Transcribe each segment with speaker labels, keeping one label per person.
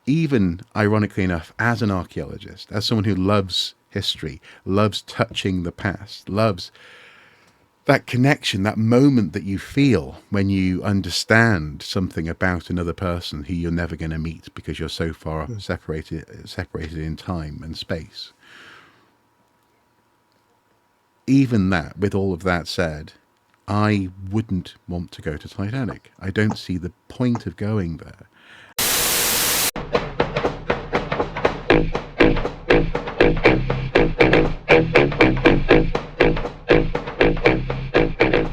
Speaker 1: even ironically enough, as an archaeologist, as someone who loves history, loves touching the past, loves that connection, that moment that you feel when you understand something about another person who you're never going to meet because you're so far separated in time and space. Even that, with all of that said, I wouldn't want to go to Titanic. I don't see the point of going there.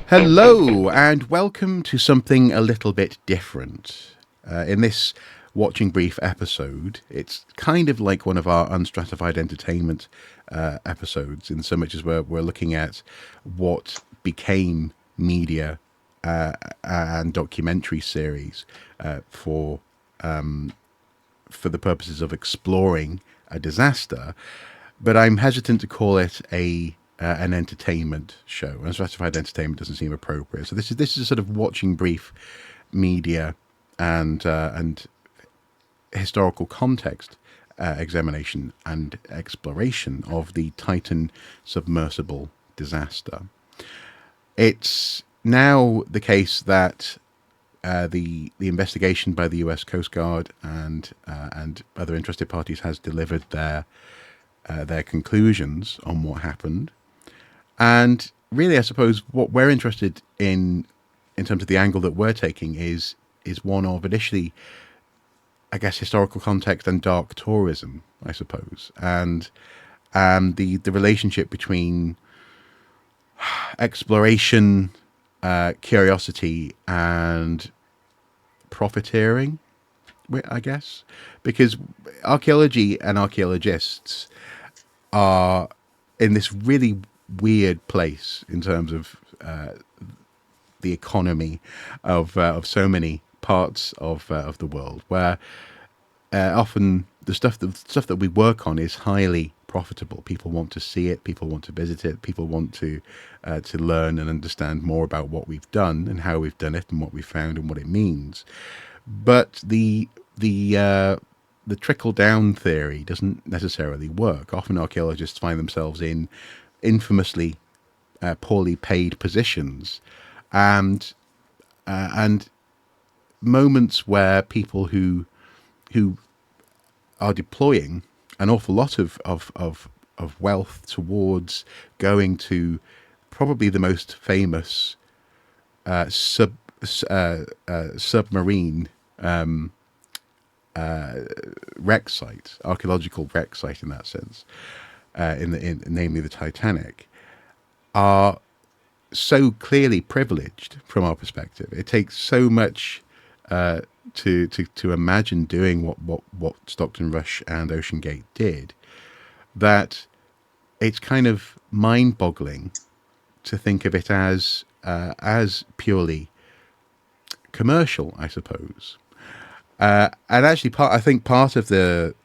Speaker 1: Hello, and welcome to something a little bit different. In this Watching Brief episode, it's kind of like one of our Unstratified Entertainment episodes, in so much as we're looking at what became media and documentary series for the purposes of exploring a disaster. But I'm hesitant to call it an entertainment show. Unstratified Entertainment doesn't seem appropriate. So this is a sort of Watching Brief media and historical context examination and exploration of the Titan submersible disaster. It's now the case that the investigation by the U.S. Coast Guard and other interested parties has delivered their conclusions on what happened. And really, I suppose what we're interested in terms of the angle that we're taking is one of initially, I guess, historical context and dark tourism, I suppose, and the relationship between exploration, curiosity, and profiteering, I guess, because archaeology and archaeologists are in this really weird place in terms of the economy of so many parts of the world, where often the stuff that we work on is highly profitable. People want to see it, people want to visit it, people want to learn and understand more about what we've done and how we've done it and what we found and what it means. But the trickle down theory doesn't necessarily work. Often archaeologists find themselves in infamously poorly paid positions, and moments where people who are deploying an awful lot of wealth towards going to probably the most famous submarine wreck site, archaeological wreck site in that sense, namely the Titanic, are so clearly privileged from our perspective. It takes so much to imagine doing what Stockton Rush and OceanGate did, that it's kind of mind-boggling to think of it as purely commercial, I suppose. And actually, I think part of the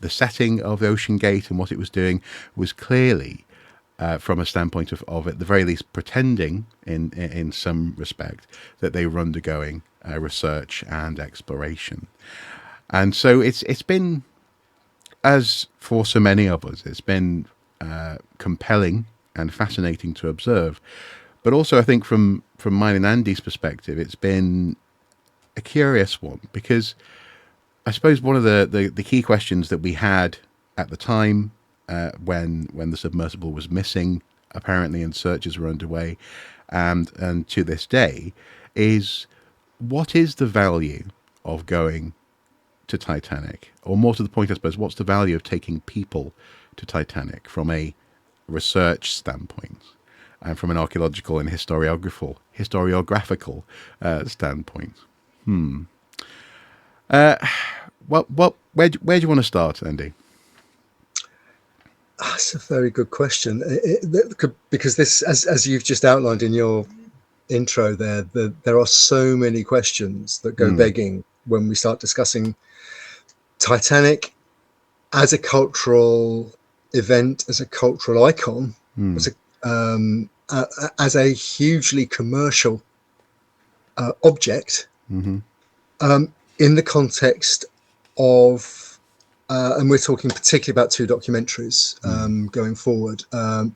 Speaker 1: setting of OceanGate and what it was doing was clearly, from a standpoint of at the very least pretending in some respect that they were undergoing research and exploration. And so it's been, as for so many of us, it's been compelling and fascinating to observe. But also, I think from mine and Andy's perspective, it's been a curious one, because I suppose one of the key questions that we had at the time, when the submersible was missing, apparently, and searches were underway, and to this day, is what is the value of going to Titanic? Or more to the point, I suppose, what's the value of taking people to Titanic from a research standpoint, and from an archaeological and historiographical standpoint? Where do you want to start, Andy?
Speaker 2: That's a very good question, because this, as you've just outlined in your intro there are so many questions that go begging when we start discussing Titanic as a cultural event, as a cultural icon, as a hugely commercial object, in the context of, and we're talking particularly about 2 documentaries going forward,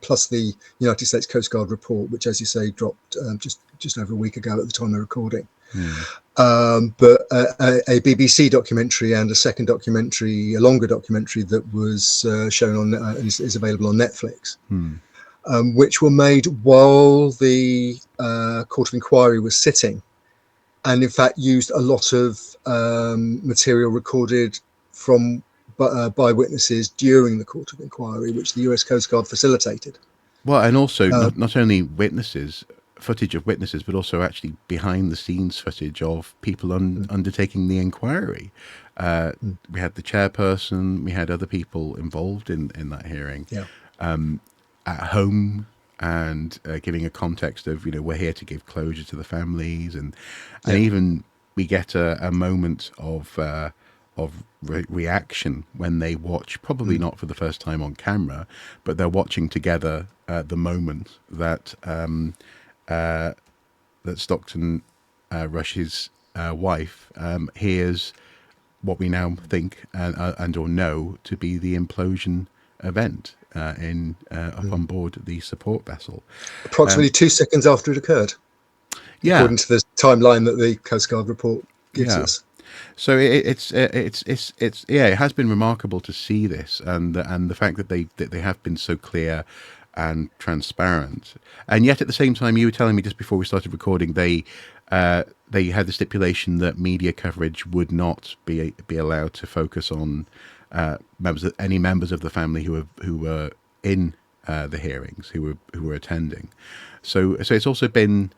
Speaker 2: plus the United States Coast Guard report, which, as you say, dropped just over a week ago at the time of recording. But a BBC documentary and a second documentary, a longer documentary that was shown on is available on Netflix, which were made while the Court of Inquiry was sitting, and in fact used a lot of material recorded from by witnesses during the Court of Inquiry, which the US Coast Guard facilitated.
Speaker 1: Well, and also not only footage of witnesses, but also actually behind the scenes footage of people undertaking the inquiry. We had the chairperson, we had other people involved in that hearing at home, and giving a context of, we're here to give closure to the families, and even we get a moment of reaction when they watch, probably not for the first time on camera, but they're watching together the moment that that Stockton Rush's wife hears what we now think and or know to be the implosion event up on board the support vessel.
Speaker 2: Approximately 2 seconds after it occurred. According to the timeline that the Coast Guard report gives us.
Speaker 1: So it has been remarkable to see this, and the fact that they have been so clear and transparent, and yet at the same time, you were telling me just before we started recording, they had the stipulation that media coverage would not be allowed to focus on any members of the family who were in the hearings, who were attending. So it's also been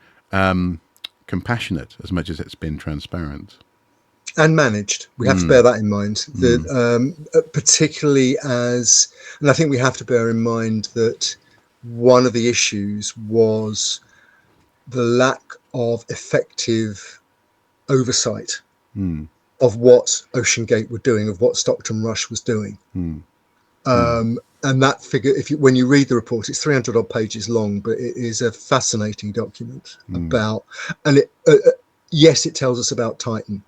Speaker 1: compassionate as much as it's been transparent.
Speaker 2: And managed. We have to bear that in mind. That particularly and I think we have to bear in mind that one of the issues was the lack of effective oversight of what OceanGate were doing, of what Stockton Rush was doing. And that figure, when you read the report, it's 300 odd pages long, but it is a fascinating document about, and yes, it tells us about Titan.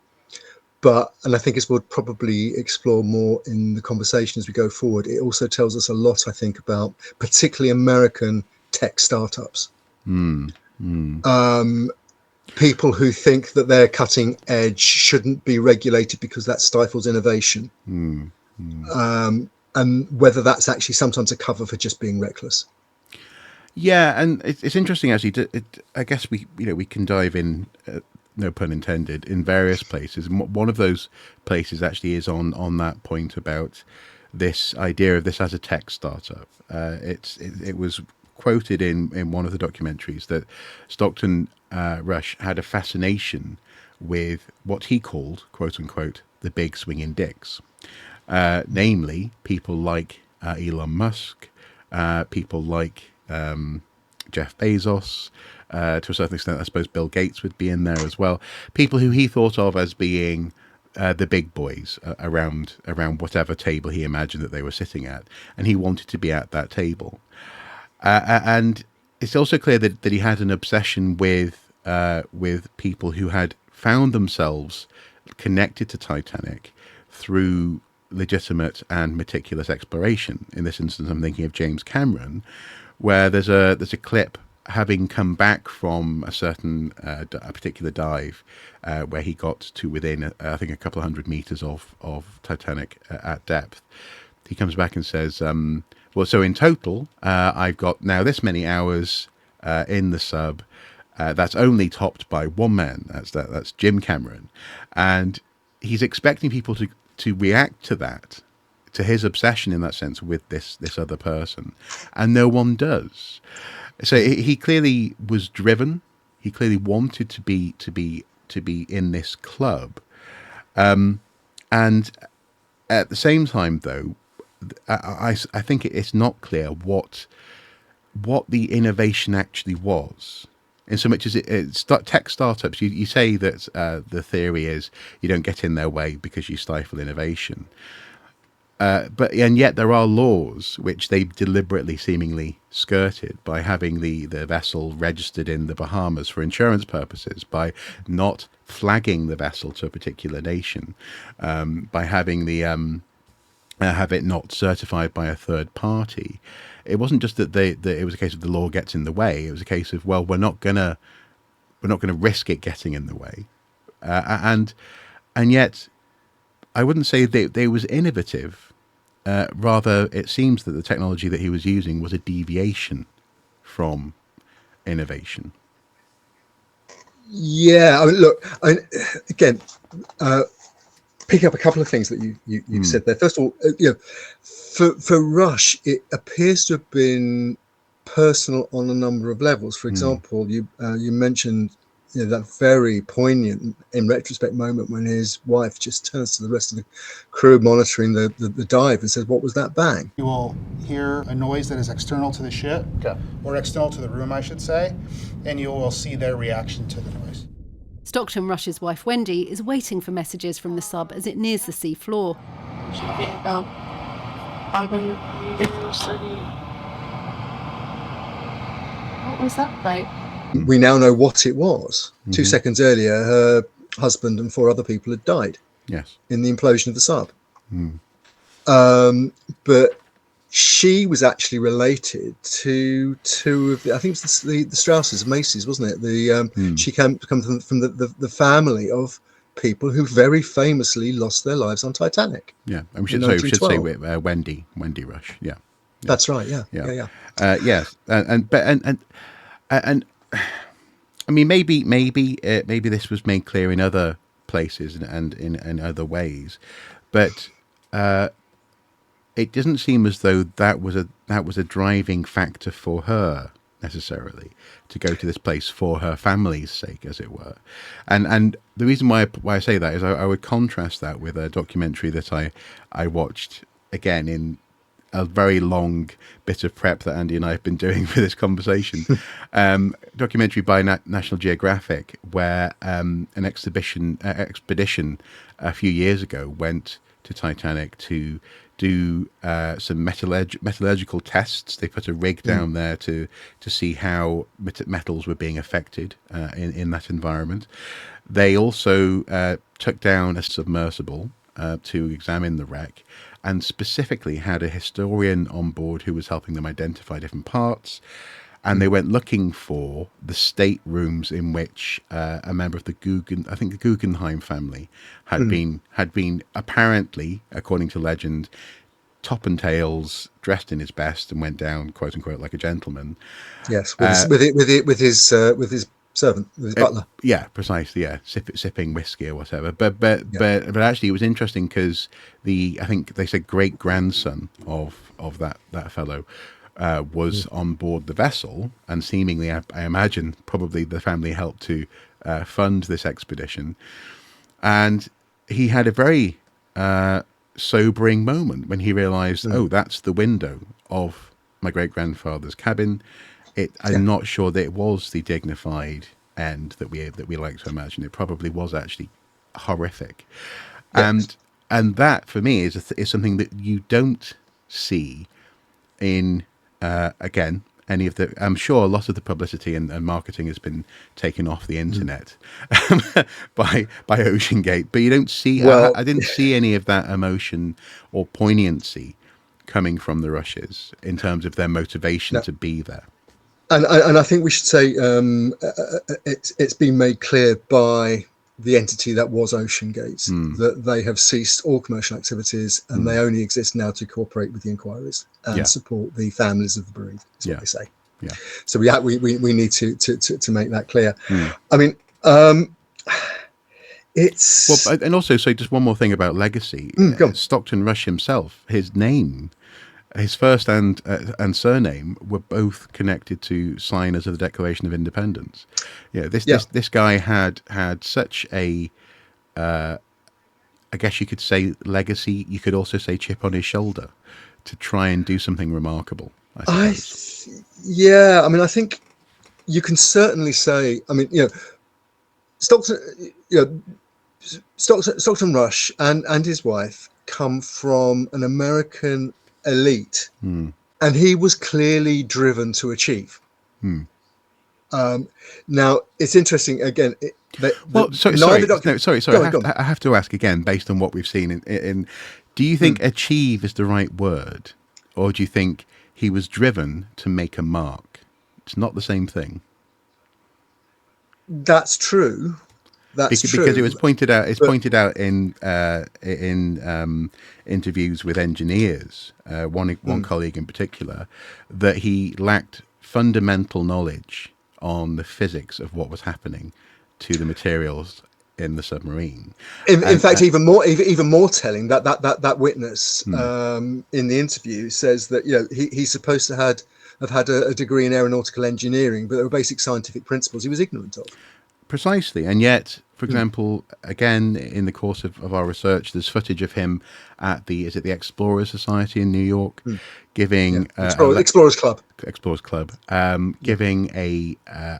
Speaker 2: And I think as we'll probably explore more in the conversation as we go forward, it also tells us a lot, I think, about particularly American tech startups. People who think that their cutting edge shouldn't be regulated because that stifles innovation. And whether that's actually sometimes a cover for just being reckless.
Speaker 1: Yeah, and it's interesting, actually. I guess we can dive in, no pun intended, in various places. And one of those places actually is on that point about this idea of this as a tech startup. It was quoted in one of the documentaries that Stockton Rush had a fascination with what he called, quote unquote, the big swinging dicks. Namely, people like Elon Musk, people like Jeff Bezos, to a certain extent, I suppose Bill Gates would be in there as well. People who he thought of as being the big boys around whatever table he imagined that they were sitting at, and he wanted to be at that table. And it's also clear that he had an obsession with people who had found themselves connected to Titanic through legitimate and meticulous exploration. In this instance, I'm thinking of James Cameron, where there's a clip having come back from a particular dive where he got to within I think a couple of hundred meters of Titanic at depth. He comes back and says, well, so in total I've got now this many hours in the sub. That's only topped by one man. That's Jim Cameron, and he's expecting people to react to that, to his obsession in that sense with this other person, and no one does. So he clearly was driven. He clearly wanted to be in this club, and at the same time, though, I think it's not clear what the innovation actually was. In so much as it's tech startups, you say that the theory is you don't get in their way because you stifle innovation. and yet there are laws which they deliberately seemingly skirted by having the vessel registered in the Bahamas for insurance purposes, by not flagging the vessel to a particular nation, by having the have it not certified by a third party. It wasn't just that it was a case of the law gets in the way. It was a case of, well, we're not gonna risk it getting in the way, and yet I wouldn't say they was innovative. Rather, it seems that the technology that he was using was a deviation from innovation.
Speaker 2: Yeah, I mean, look, again, picking up a couple of things that you've said there. First of all, for Rush, it appears to have been personal on a number of levels. For example, you mentioned that very poignant, in retrospect, moment when his wife just turns to the rest of the crew monitoring the dive and says, "What was that bang?"
Speaker 3: You will hear a noise that is external to the ship, or external to the room, I should say, and you will see their reaction to the noise.
Speaker 4: Stockton Rush's wife Wendy is waiting for messages from the sub as it nears the sea floor.
Speaker 5: What was that like?
Speaker 2: We now know what it was. 2 seconds earlier, her husband and 4 other people had died.
Speaker 1: Yes.
Speaker 2: In the implosion of the sub. But she was actually related to 2 of I think it was the Strausses, Macy's, wasn't it? She came from the family of people who very famously lost their lives on Titanic.
Speaker 1: Yeah, and we should say Wendy Rush. Yeah.
Speaker 2: That's right. Yeah.
Speaker 1: Yes, and I mean, maybe this was made clear in other places and in other ways, but it doesn't seem as though that was a driving factor for her necessarily to go to this place for her family's sake, as it were. And the reason why I say that is I would contrast that with a documentary that I watched again in a very long bit of prep that Andy and I have been doing for this conversation. Documentary by National Geographic, where an expedition a few years ago went to Titanic to do some metallurgical tests. They put a rig down there to see how metals were being affected in that environment. They also took down a submersible to examine the wreck, and specifically had a historian on board who was helping them identify different parts. And they went looking for the staterooms in which a member of the Guggenheim family had been apparently, according to legend, top and tails, dressed in his best, and went down, quote unquote, like a gentleman.
Speaker 2: Yes, with his servant, with his butler.
Speaker 1: Yeah, precisely. Yeah, sipping whiskey or whatever. But actually, it was interesting because I think they said great grandson of that fellow was on board the vessel, and seemingly, I imagine, probably the family helped to fund this expedition. And he had a very sobering moment when he realised, oh, that's the window of my great grandfather's cabin. I'm not sure that it was the dignified end that we like to imagine. It probably was actually horrific, yes. And that for me is something that you don't see in again any of the. I'm sure a lot of the publicity and marketing has been taken off the internet by OceanGate, but you don't see. Well, I didn't see any of that emotion or poignancy coming from the Rushes in terms of their motivation to be there.
Speaker 2: And I think we should say it's been made clear by the entity that was OceanGate that they have ceased all commercial activities and they only exist now to cooperate with the inquiries and support the families of the bereaved. Is what they say. Yeah. So we need to make that clear. I mean, it's
Speaker 1: and also so just one more thing about legacy. Stockton Rush himself, his name. His first and surname were both connected to signers of the Declaration of Independence. This guy had such a, I guess you could say legacy. You could also say chip on his shoulder to try and do something remarkable. I
Speaker 2: mean, I think you can certainly say. I mean, Stockton Rush and his wife come from an American elite, and he was clearly driven to achieve. Now, it's interesting again.
Speaker 1: I have to ask again, based on what we've seen in do you think achieve is the right word, or do you think he was driven to make a mark? It's not the same thing.
Speaker 2: That's true.
Speaker 1: Because it was pointed out. It's pointed out in interviews with engineers. One colleague in particular, that he lacked fundamental knowledge on the physics of what was happening to the materials in the submarine.
Speaker 2: In fact, even more telling, that witness in the interview says that he's supposed to have had a degree in aeronautical engineering, but there were basic scientific principles he was ignorant of.
Speaker 1: Precisely, and yet, for example, again in the course of our research, there's footage of him at the Explorers Society in New York, giving
Speaker 2: Explorers Club,
Speaker 1: giving a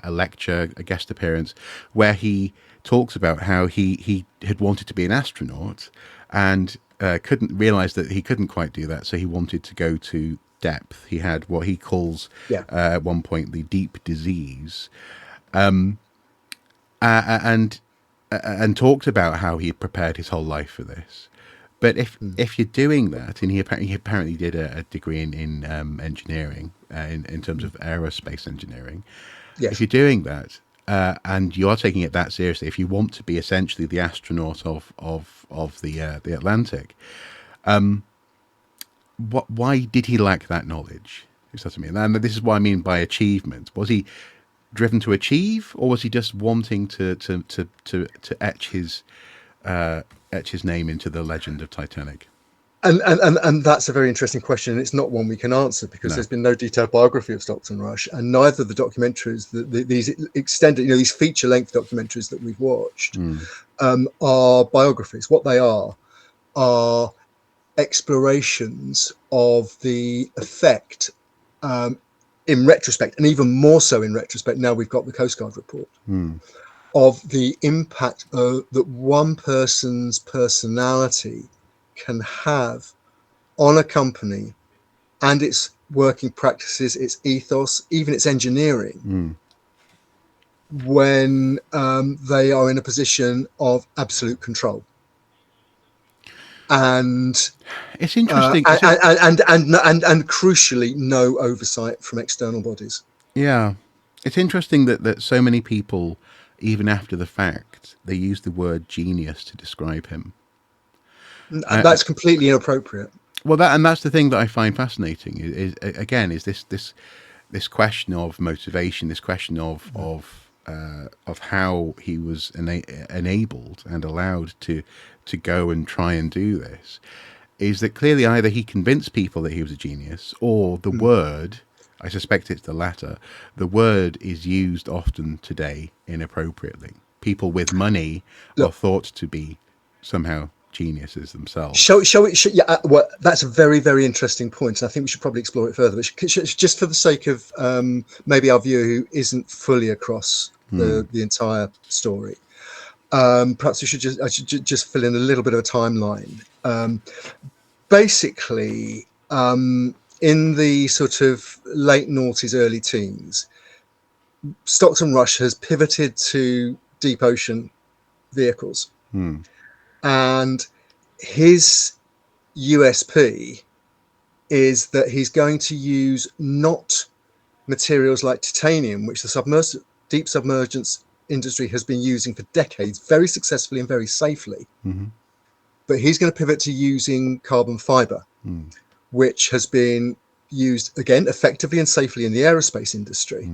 Speaker 1: lecture, a guest appearance, where he talks about how he had wanted to be an astronaut and couldn't realize that he couldn't quite do that, so he wanted to go to depth. He had what he calls at one point the deep disease. And talked about how he had prepared his whole life for this. But if you're doing that, and he apparently did a degree in engineering, in terms of aerospace engineering, if you're doing that and you are taking it that seriously, if you want to be essentially the astronaut of the Atlantic, why did he lack that knowledge? Is that what I mean? And this is what I mean by achievement. Was he driven to achieve, or was he just wanting to etch his name into the legend of Titanic?
Speaker 2: And that's a very interesting question, and it's not one we can answer because there's been no detailed biography of Stockton Rush, and neither of the documentaries, these extended, these feature-length documentaries that we've watched, are biographies. What they are explorations of the effect, in retrospect, and even more so in retrospect, now we've got the Coast Guard report, of the impact that one person's personality can have on a company and its working practices, its ethos, even its engineering, when they are in a position of absolute control. And
Speaker 1: it's interesting,
Speaker 2: and crucially, no oversight from external bodies. Yeah,
Speaker 1: it's interesting that so many people, even after the fact, they use the word genius to describe him.
Speaker 2: That's completely inappropriate.
Speaker 1: Well, that's the thing that I find fascinating. Is this question of motivation, this question of how he was enabled and allowed to go and try and do this, is that clearly either he convinced people that he was a genius, or the word, I suspect it's the latter, the word is used often today inappropriately. People with money are thought to be somehow geniuses themselves.
Speaker 2: Well, that's a very, very interesting point, and I think we should probably explore it further. But just for the sake of maybe our viewer who isn't fully across the entire story, perhaps I should just fill in a little bit of a timeline. Basically, in the sort of late noughties, early teens, Stockton Rush has pivoted to deep ocean vehicles. And his USP is that he's going to use not materials like titanium, which the deep submergence industry has been using for decades, very successfully and very safely. But he's going to pivot to using carbon fiber, which has been used, again, effectively and safely in the aerospace industry.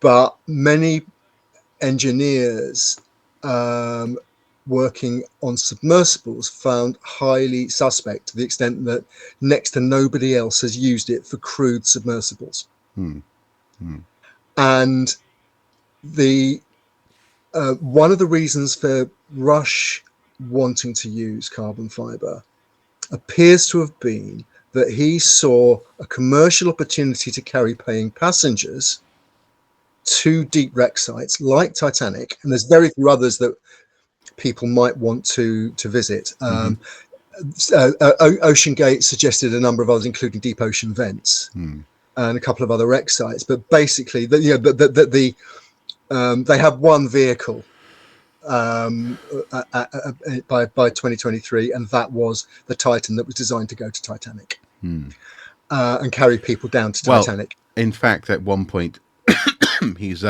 Speaker 2: But many engineers working on submersibles found highly suspect, to the extent that next to nobody else has used it for crewed submersibles. And the one of the reasons for Rush wanting to use carbon fiber appears to have been that he saw a commercial opportunity to carry paying passengers to deep wreck sites like Titanic, and there's very few others that people might want to visit. OceanGate suggested a number of others, including deep ocean vents and a couple of other wreck sites. But basically, they have one vehicle by 2023, and that was the Titan that was designed to go to Titanic and carry people down to Titanic.
Speaker 1: In fact, at one point, he's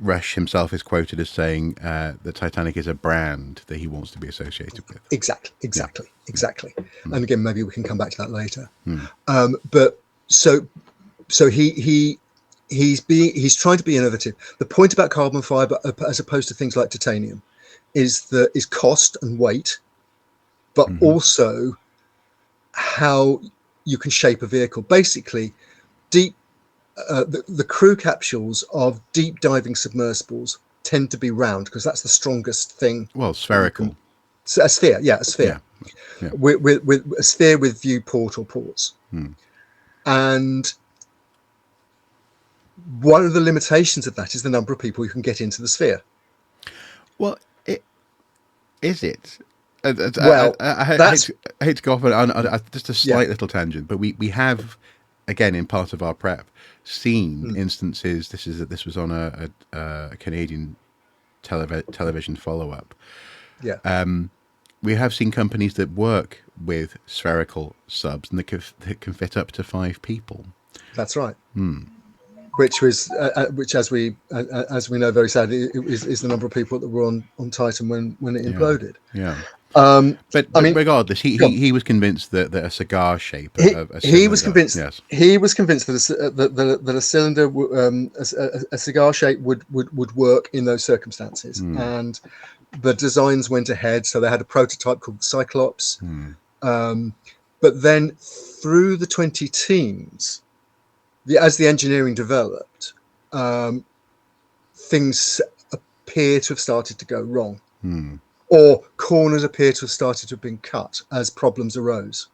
Speaker 1: Rush himself is quoted as saying the Titanic is a brand that he wants to be associated with.
Speaker 2: Exactly. And again, maybe we can come back to that later. But so he's trying to be innovative. The point about carbon fiber, as opposed to things like titanium, is cost and weight, but also how you can shape a vehicle. Basically, the crew capsules of deep diving submersibles tend to be round because that's the strongest thing.
Speaker 1: Well, spherical.
Speaker 2: A sphere. Yeah. With a sphere with viewport or ports. And one of the limitations of that is the number of people you can get into the sphere.
Speaker 1: Well, is it?
Speaker 2: Well,
Speaker 1: I hate to go off on just a slight little tangent, but we have, again, in part of our prep, seen instances. This was on a Canadian television follow-up.
Speaker 2: Yeah.
Speaker 1: We have seen companies that work with spherical subs and that can fit up to 5 people.
Speaker 2: That's right. Which as we know very sadly is the number of people that were on Titan when it imploded.
Speaker 1: Yeah. But regardless, he was convinced that a cigar shape. He was convinced
Speaker 2: that a cylinder, a cigar shape would work in those circumstances, and the designs went ahead. So they had a prototype called Cyclops, but then through the 2010s, as the engineering developed, things appear to have started to go wrong. Or corners appear to have started to have been cut as problems arose.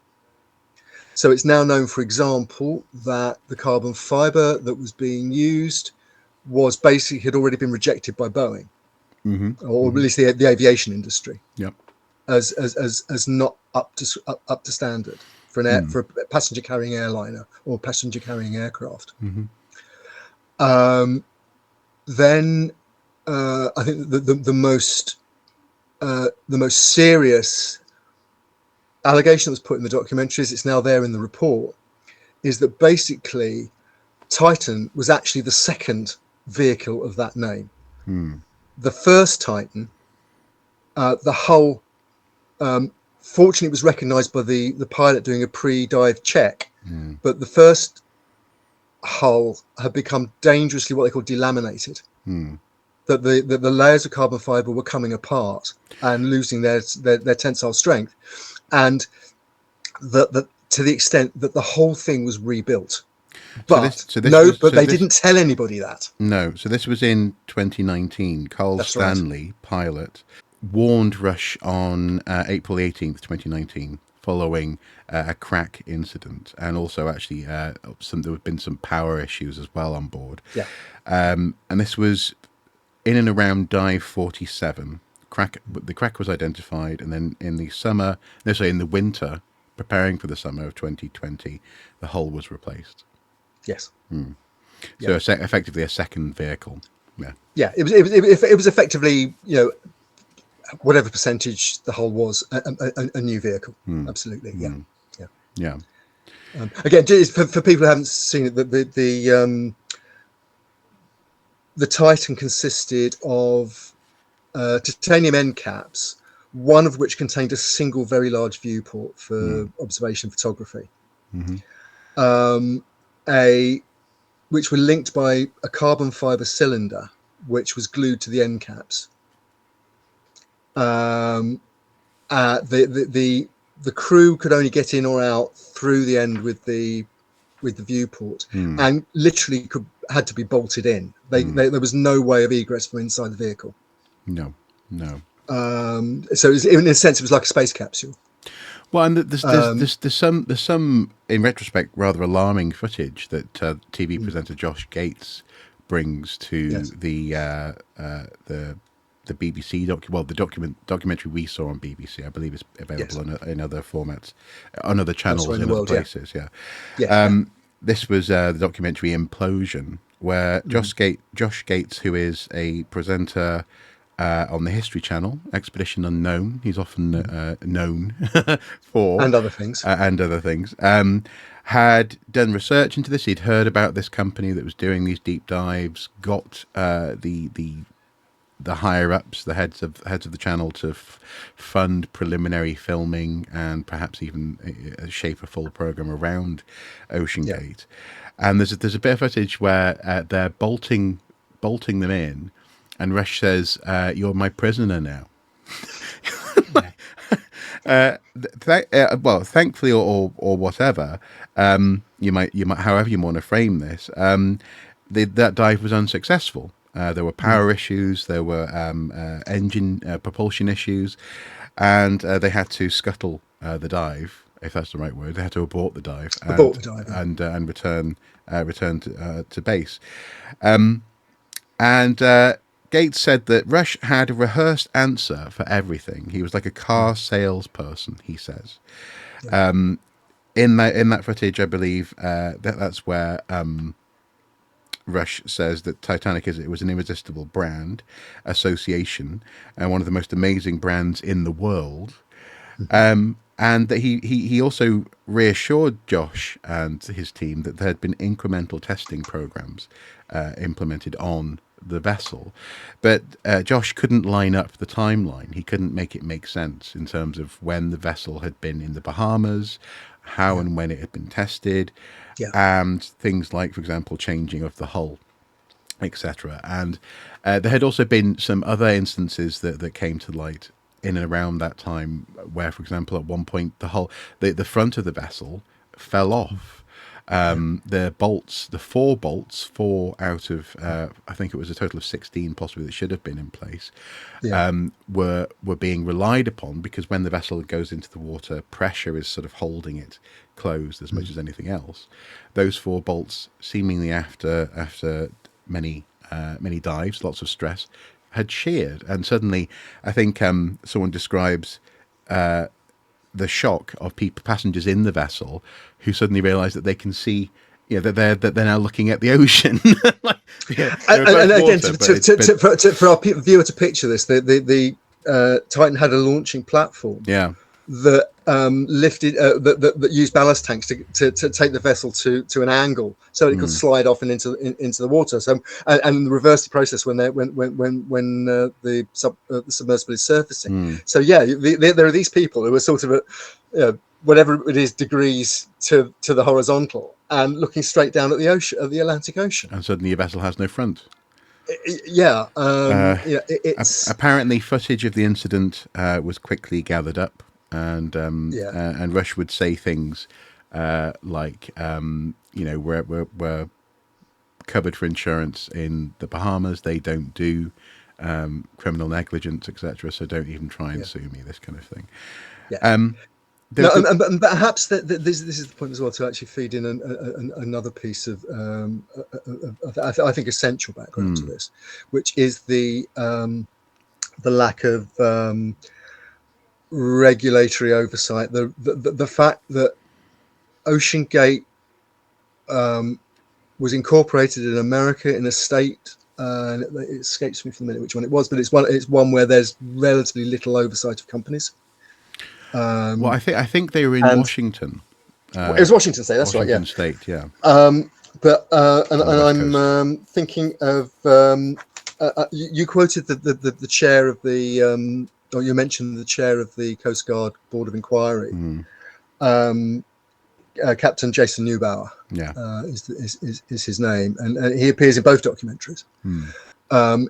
Speaker 2: So it's now known, for example, that the carbon fiber that was being used had already been rejected by Boeing, or at least the aviation industry, as not up to standard for a passenger carrying airliner or passenger carrying aircraft. Then I think the most serious allegation that was put in the documentaries, it's now there in the report, is that basically Titan was actually the second vehicle of that name. The first Titan, the hull, fortunately was recognized by the pilot doing a pre-dive check, but the first hull had become dangerously what they call delaminated. That the layers of carbon fiber were coming apart and losing their tensile strength, and that to the extent that the whole thing was rebuilt. But they didn't tell anybody that.
Speaker 1: No, so this was in 2019. Carl Stanley, pilot, warned Rush on April 18th, 2019, following a crack incident, and also actually there have been some power issues as well on board.
Speaker 2: Yeah,
Speaker 1: and this was in and around dive 47. The crack was identified, and then in the winter, preparing for the summer of 2020, the hull was replaced.
Speaker 2: Yes.
Speaker 1: So effectively a second vehicle.
Speaker 2: Yeah. It was effectively, whatever percentage the hull was, a new vehicle. Absolutely. Yeah. Again, just for people who haven't seen it, the Titan consisted of titanium end caps, one of which contained a single very large viewport for observation photography, which were linked by a carbon fiber cylinder, which was glued to the end caps. The crew could only get in or out through the end with the viewport, and literally had to be bolted in. There was no way of egress from inside the vehicle.
Speaker 1: No.
Speaker 2: So in a sense, it was like a space capsule.
Speaker 1: Well, and there's some in retrospect rather alarming footage that TV presenter Josh Gates brings to the the BBC documentary we saw on BBC. I believe it's available in other formats, on other channels in other places. This was the documentary Implosion, where Josh Gates, who is a presenter on the History Channel, Expedition Unknown, he's often known for
Speaker 2: and other things,
Speaker 1: had done research into this. He'd heard about this company that was doing these deep dives, got the higher ups, the heads of the channel, to fund preliminary filming and perhaps even shape a full program around OceanGate. And there's a bit of footage where they're bolting them in, and Rush says, "You're my prisoner now." Well, thankfully, or whatever, you might, however you want to frame this, that dive was unsuccessful. There were power issues, there were engine propulsion issues, and they had to scuttle the dive, if that's the right word. They had to abort the dive, and return to base. Gates said that Rush had a rehearsed answer for everything. He was like a car salesperson, he says. In that footage, I believe that's where Rush says that Titanic was an irresistible brand association, and one of the most amazing brands in the world. And that he also reassured Josh and his team that there had been incremental testing programs implemented on the vessel, but Josh couldn't line up the timeline. He couldn't make it make sense in terms of when the vessel had been in the Bahamas, how and when it had been tested, and things like, for example, changing of the hull, etc. And there had also been some other instances that came to light in and around that time, where, for example, at one point the front of the vessel fell off. The bolts, the 4 bolts, 4 out of I think it was a total of 16 possibly that should have been in place, were being relied upon, because when the vessel goes into the water, pressure is sort of holding it closed as much as anything else. Those 4 bolts, seemingly after many dives, lots of stress, had sheared, and suddenly, I think someone describes the shock of passengers in the vessel who suddenly realise that they can see, that they're now looking at the ocean.
Speaker 2: And again, for our viewer to picture this, the Titan had a launching platform. That lifted that used ballast tanks to take the vessel to an angle so it could slide off and into the water. So and reverse the process when the submersible is surfacing. So there are these people who are sort of whatever it is degrees to the horizontal and looking straight down at the ocean, at the Atlantic Ocean.
Speaker 1: And suddenly your vessel has no front.
Speaker 2: It's
Speaker 1: apparently footage of the incident was quickly gathered up. And Rush would say things like, we're covered for insurance in the Bahamas. They don't do criminal negligence, etc. So don't even try and sue me. This kind of thing.
Speaker 2: And perhaps this is the point as well, to actually feed in another piece of I think essential background to this, which is the lack of regulatory oversight, the fact that OceanGate was incorporated in America in a state, and it escapes me for the minute which one it was, but it's one where there's relatively little oversight of companies.
Speaker 1: Well, I think they were in Washington.
Speaker 2: It was Washington State. That's
Speaker 1: Washington
Speaker 2: right.
Speaker 1: State, yeah.
Speaker 2: But I'm thinking of you quoted the chair of the. Or you mentioned the chair of the Coast Guard Board of Inquiry, Captain Jason Neubauer, is his name, and he appears in both documentaries.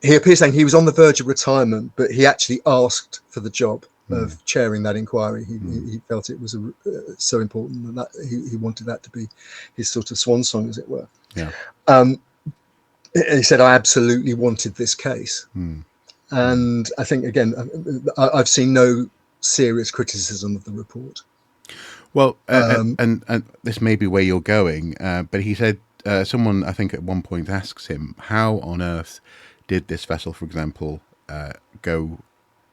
Speaker 2: He appears saying he was on the verge of retirement, but he actually asked for the job of chairing that inquiry. He felt it was so important that he wanted that to be his sort of swan song, as it were. He said, "I absolutely wanted this case." And I think, again, I've seen no serious criticism of the report.
Speaker 1: Well, and this may be where you're going, but he said, someone, I think at one point asks him, how on earth did this vessel, for example,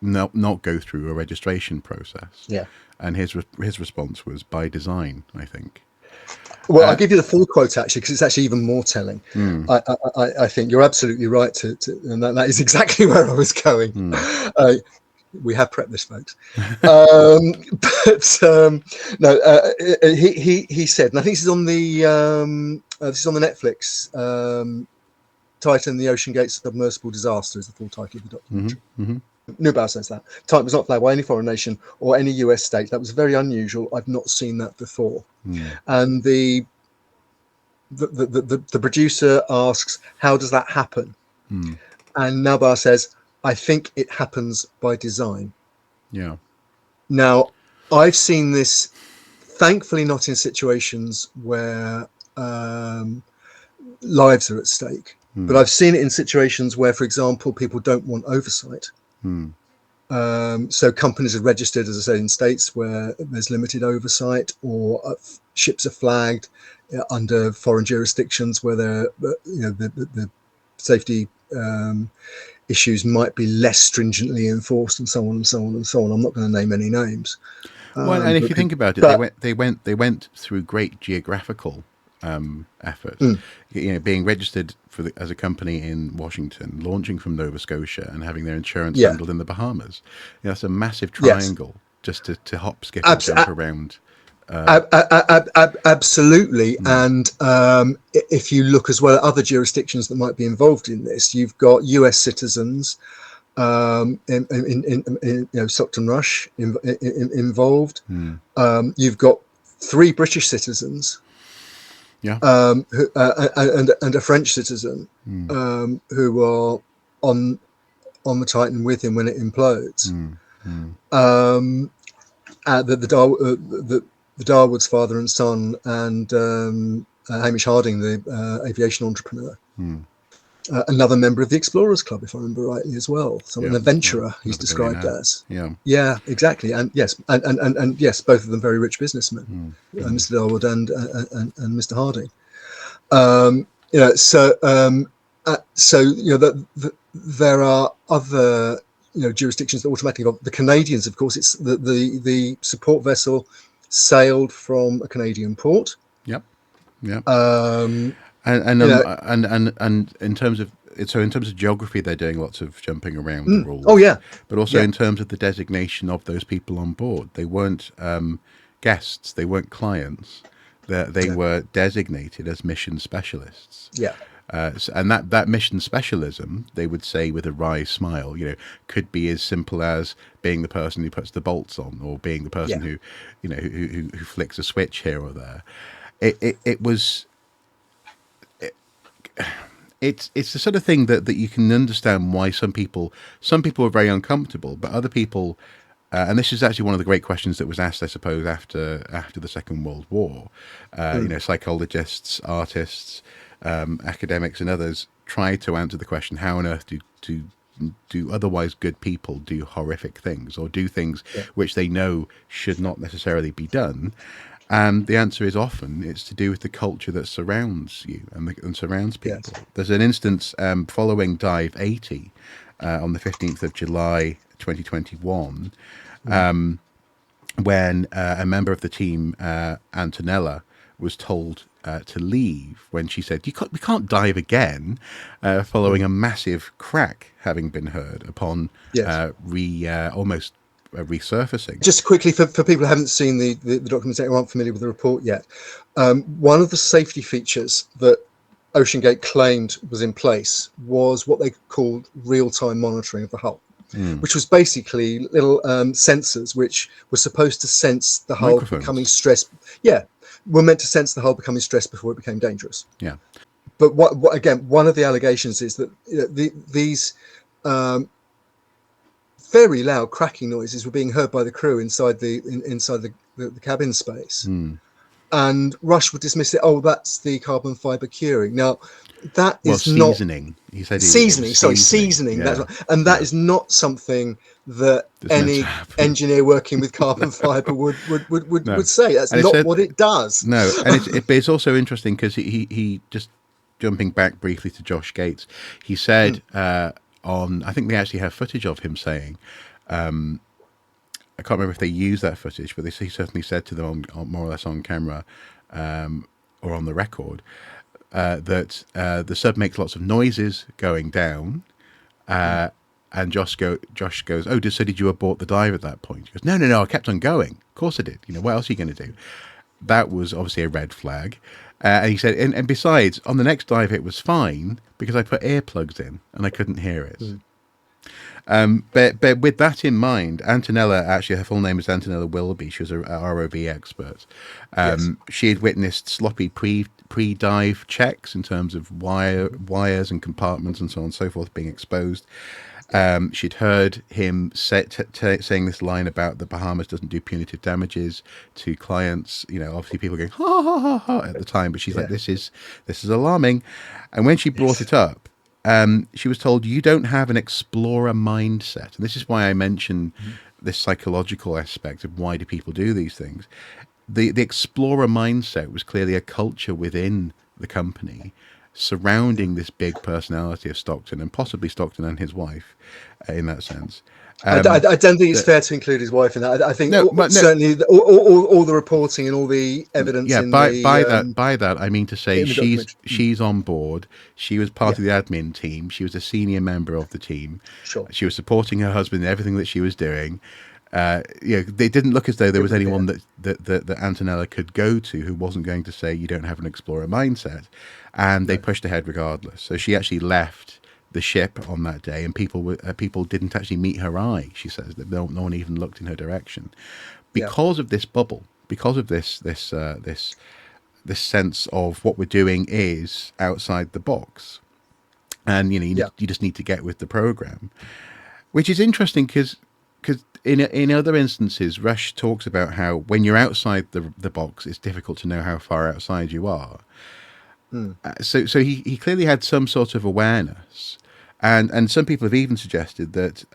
Speaker 1: not go through a registration process.
Speaker 2: Yeah.
Speaker 1: And his response was by design, I think.
Speaker 2: Well, I'll give you the full quote actually, because it's actually even more telling. I think you're absolutely right and that is exactly where I was going. We have prepped this, folks. He said, and I think this is on the Netflix, Titan, the OceanGate submersible disaster is the full title of the documentary. Neubauer says that Titan was not flagged by any foreign nation or any US state. That was very unusual. I've not seen that before. And the producer asks, how does that happen? And Neubauer says, I think it happens by design.
Speaker 1: Yeah.
Speaker 2: Now, I've seen this, thankfully not in situations where lives are at stake, but I've seen it in situations where, for example, people don't want oversight. So companies are registered, as I said, in states where there's limited oversight, or ships are flagged under foreign jurisdictions where the safety issues might be less stringently enforced, and so on and so on and so on. I'm not going to name any names.
Speaker 1: Well, and if you think about it, they went through great geographical effort. Being registered as a company in Washington, launching from Nova Scotia, and having their insurance handled in the Bahamas. That's a massive triangle just to hop, skip, and jump around.
Speaker 2: Absolutely. And if you look as well at other jurisdictions that might be involved in this, you've got US citizens in Stockton Rush involved. You've got 3 British citizens, and a French citizen who are on the Titan with him when it implodes. The Darwood's father and son, and Hamish Harding, the aviation entrepreneur, another member of the Explorers Club, if I remember rightly, as well. An adventurer, he's described as. Yeah, exactly. And yes, and yes, both of them very rich businessmen, Mr. Darwood and Mr. Harding. There are other jurisdictions that automatically. The Canadians, of course, it's the support vessel sailed from a Canadian port.
Speaker 1: And in terms of geography, they're doing lots of jumping around the rules. But also in terms of the designation of those people on board, they weren't guests, they weren't clients. They were designated as mission specialists. And that mission specialism, they would say with a wry smile, could be as simple as being the person who puts the bolts on, or being the person who flicks a switch here or there. It's the sort of thing that you can understand why some people are very uncomfortable, but other people, and this is actually one of the great questions that was asked, I suppose, after the Second World War. Psychologists, artists, academics and others tried to answer the question, how on earth do otherwise good people do horrific things, or do things which they know should not necessarily be done? And the answer is often it's to do with the culture that surrounds you and surrounds people. There's an instance following Dive 80 on the 15th of July 2021 when a member of the team, Antonella, was told to leave when she said, we can't dive again, following a massive crack having been heard upon almost resurfacing.
Speaker 2: Just quickly, for people who haven't seen the documentary or aren't familiar with the report yet, one of the safety features that OceanGate claimed was in place was what they called real-time monitoring of the hull, which was basically little sensors which were supposed to sense the hull becoming stressed. Were meant to sense the hull becoming stressed before it became dangerous. But what again, one of the allegations is that these very loud cracking noises were being heard by the crew inside the cabin space, and Rush would dismiss it. Oh, that's the carbon fiber curing. Now, that is
Speaker 1: seasoning.
Speaker 2: Not
Speaker 1: he said
Speaker 2: seasoning. Seasoning.
Speaker 1: Yeah.
Speaker 2: That is not something that any engineer working with carbon fiber would say. That's not what it does.
Speaker 1: No, and it's also interesting because he just jumping back briefly to Josh Gates, he said, on. I think they actually have footage of him saying. I can't remember if they used that footage, but he certainly said to them on more or less on camera or on the record that the sub makes lots of noises going down. And Josh goes, "Oh, so did you abort the dive at that point?" He goes, No, I kept on going. Of course I did. What else are you going to do? That was obviously a red flag. And he said, and besides, on the next dive, it was fine because I put earplugs in and I couldn't hear it. But with that in mind, Antonella, actually her full name is Antonella Wilby. She was a ROV expert. She had witnessed sloppy pre-dive checks in terms of wires and compartments and so on and so forth being exposed. She'd heard him saying this line about the Bahamas doesn't do punitive damages to clients. Obviously people going ha ha ha ha at the time, but she's like, this is alarming. And when she brought it up, she was told, you don't have an explorer mindset. And this is why I mention this psychological aspect of why do people do these things. The explorer mindset was clearly a culture within the company surrounding this big personality of Stockton, and possibly Stockton and his wife in that sense.
Speaker 2: I don't think it's fair to include his wife in that. I think certainly all the reporting and all the evidence.
Speaker 1: Yeah, by that I mean to say she's on board. She was part of the admin team. She was a senior member of the team.
Speaker 2: Sure.
Speaker 1: She was supporting her husband in everything that she was doing. They didn't look as though there was anyone that Antonella could go to who wasn't going to say you don't have an explorer mindset, and they pushed ahead regardless. So she actually left the ship on that day, and people didn't actually meet her eye. She says that no one even looked in her direction because of this bubble, because of this sense of what we're doing is outside the box, and you just need to get with the program, which is interesting because in other instances, Rush talks about how when you're outside the box, it's difficult to know how far outside you are. So he clearly had some sort of awareness, and some people have even suggested that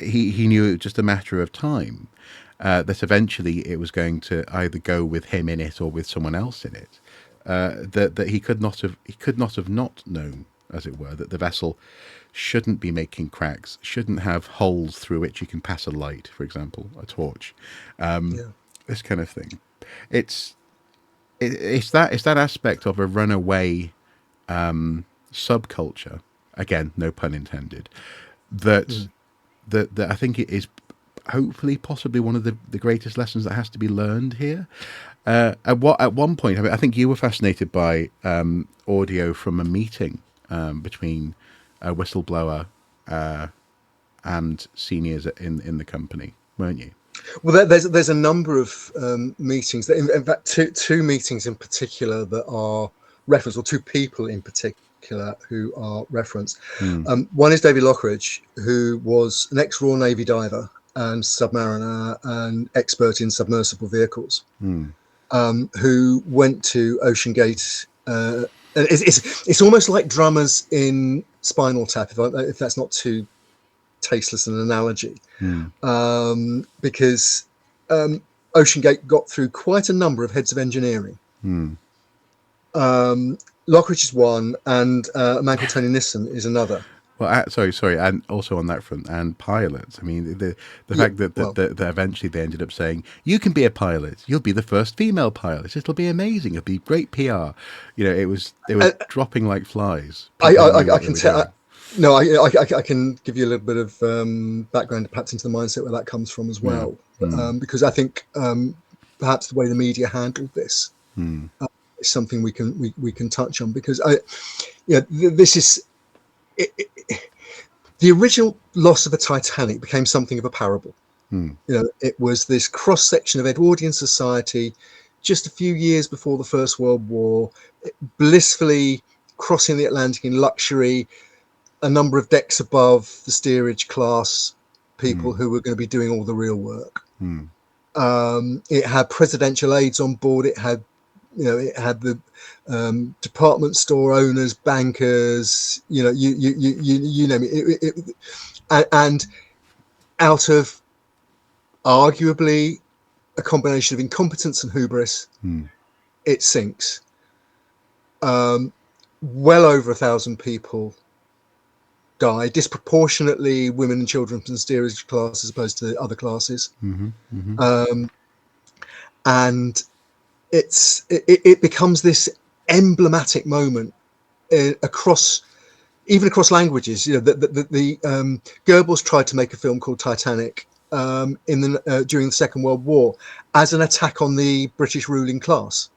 Speaker 1: he knew it was just a matter of time, that eventually it was going to either go with him in it or with someone else in it. That he could not have not known, as it were, that the vessel shouldn't be making cracks, shouldn't have holes through which you can pass a light, for example, a torch, this kind of thing. It's that aspect of a runaway subculture, again, no pun intended, that I think it is hopefully possibly one of the greatest lessons that has to be learned here. At one point, I think you were fascinated by audio from a meeting between a whistleblower and seniors in the company, weren't you?
Speaker 2: Well, there's a number of meetings that, in fact, two meetings in particular that are referenced, or two people in particular who are referenced. One is David Lockridge, who was an ex-Royal Navy diver and submariner and expert in submersible vehicles, who went to OceanGate. It's almost like drummers in Spinal Tap, if that's not too tasteless an analogy, because OceanGate got through quite a number of heads of engineering. Lockridge is one, and a man called Tony Nissen is another.
Speaker 1: Well, sorry, and also on that front, and pilots. I mean, the fact that eventually they ended up saying, you can be a pilot. You'll be the first female pilot. It'll be amazing. It'll be great PR. They were dropping like flies.
Speaker 2: I can tell. No, I can give you a little bit of background, perhaps into the mindset where that comes from as well, because I think perhaps the way the media handled this is something we can touch on, because this is. The original loss of a Titanic became something of a parable. It was this cross section of Edwardian society just a few years before the First World War, blissfully crossing the Atlantic in luxury, a number of decks above the steerage class people who were going to be doing all the real work. It had presidential aides on board. It had the department store owners, bankers, you name it. And out of arguably a combination of incompetence and hubris, it sinks. Well over 1,000 people die, disproportionately women and children from the steerage class as opposed to other classes. And it becomes this emblematic moment across languages. You know, the Goebbels tried to make a film called Titanic during the Second World War as an attack on the British ruling class.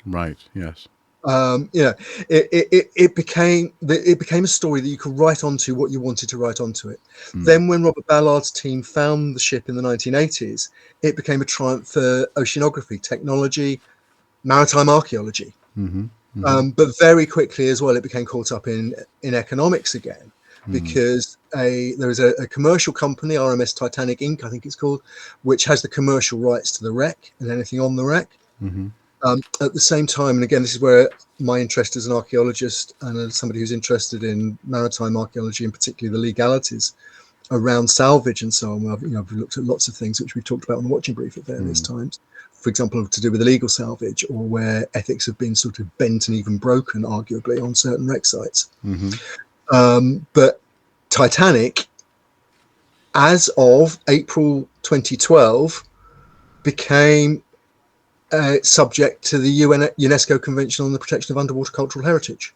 Speaker 1: Right. Yes.
Speaker 2: You know, it became a story that you could write onto what you wanted to write onto it. Then when Robert Ballard's team found the ship in the 1980s, it became a triumph for oceanography, technology, maritime archaeology. But very quickly as well, it became caught up in economics again, because there is a commercial company, RMS Titanic Inc., I think it's called, which has the commercial rights to the wreck and anything on the wreck. At the same time, and again, this is where my interest as an archaeologist and as somebody who's interested in maritime archaeology, and particularly the legalities around salvage and so on. I've looked at lots of things which we've talked about on the watching brief at various times. For example, to do with illegal salvage, or where ethics have been sort of bent and even broken, arguably, on certain wreck sites. But Titanic, as of April 2012, became subject to the UNESCO Convention on the Protection of Underwater Cultural Heritage,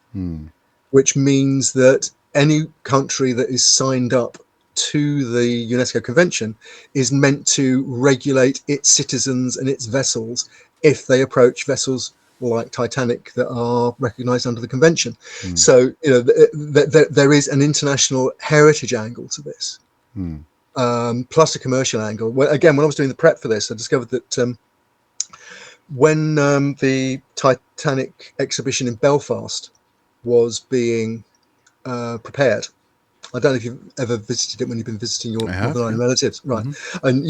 Speaker 2: which means that any country that is signed up to the UNESCO Convention is meant to regulate its citizens and its vessels if they approach vessels like Titanic that are recognized under the convention. So, you know, there is an international heritage angle to this, plus a commercial angle. Again, when I was doing the prep for this, I discovered that when the Titanic exhibition in Belfast was being prepared, I don't know if you've ever visited it when you've been visiting your Northern Ireland relatives, right? And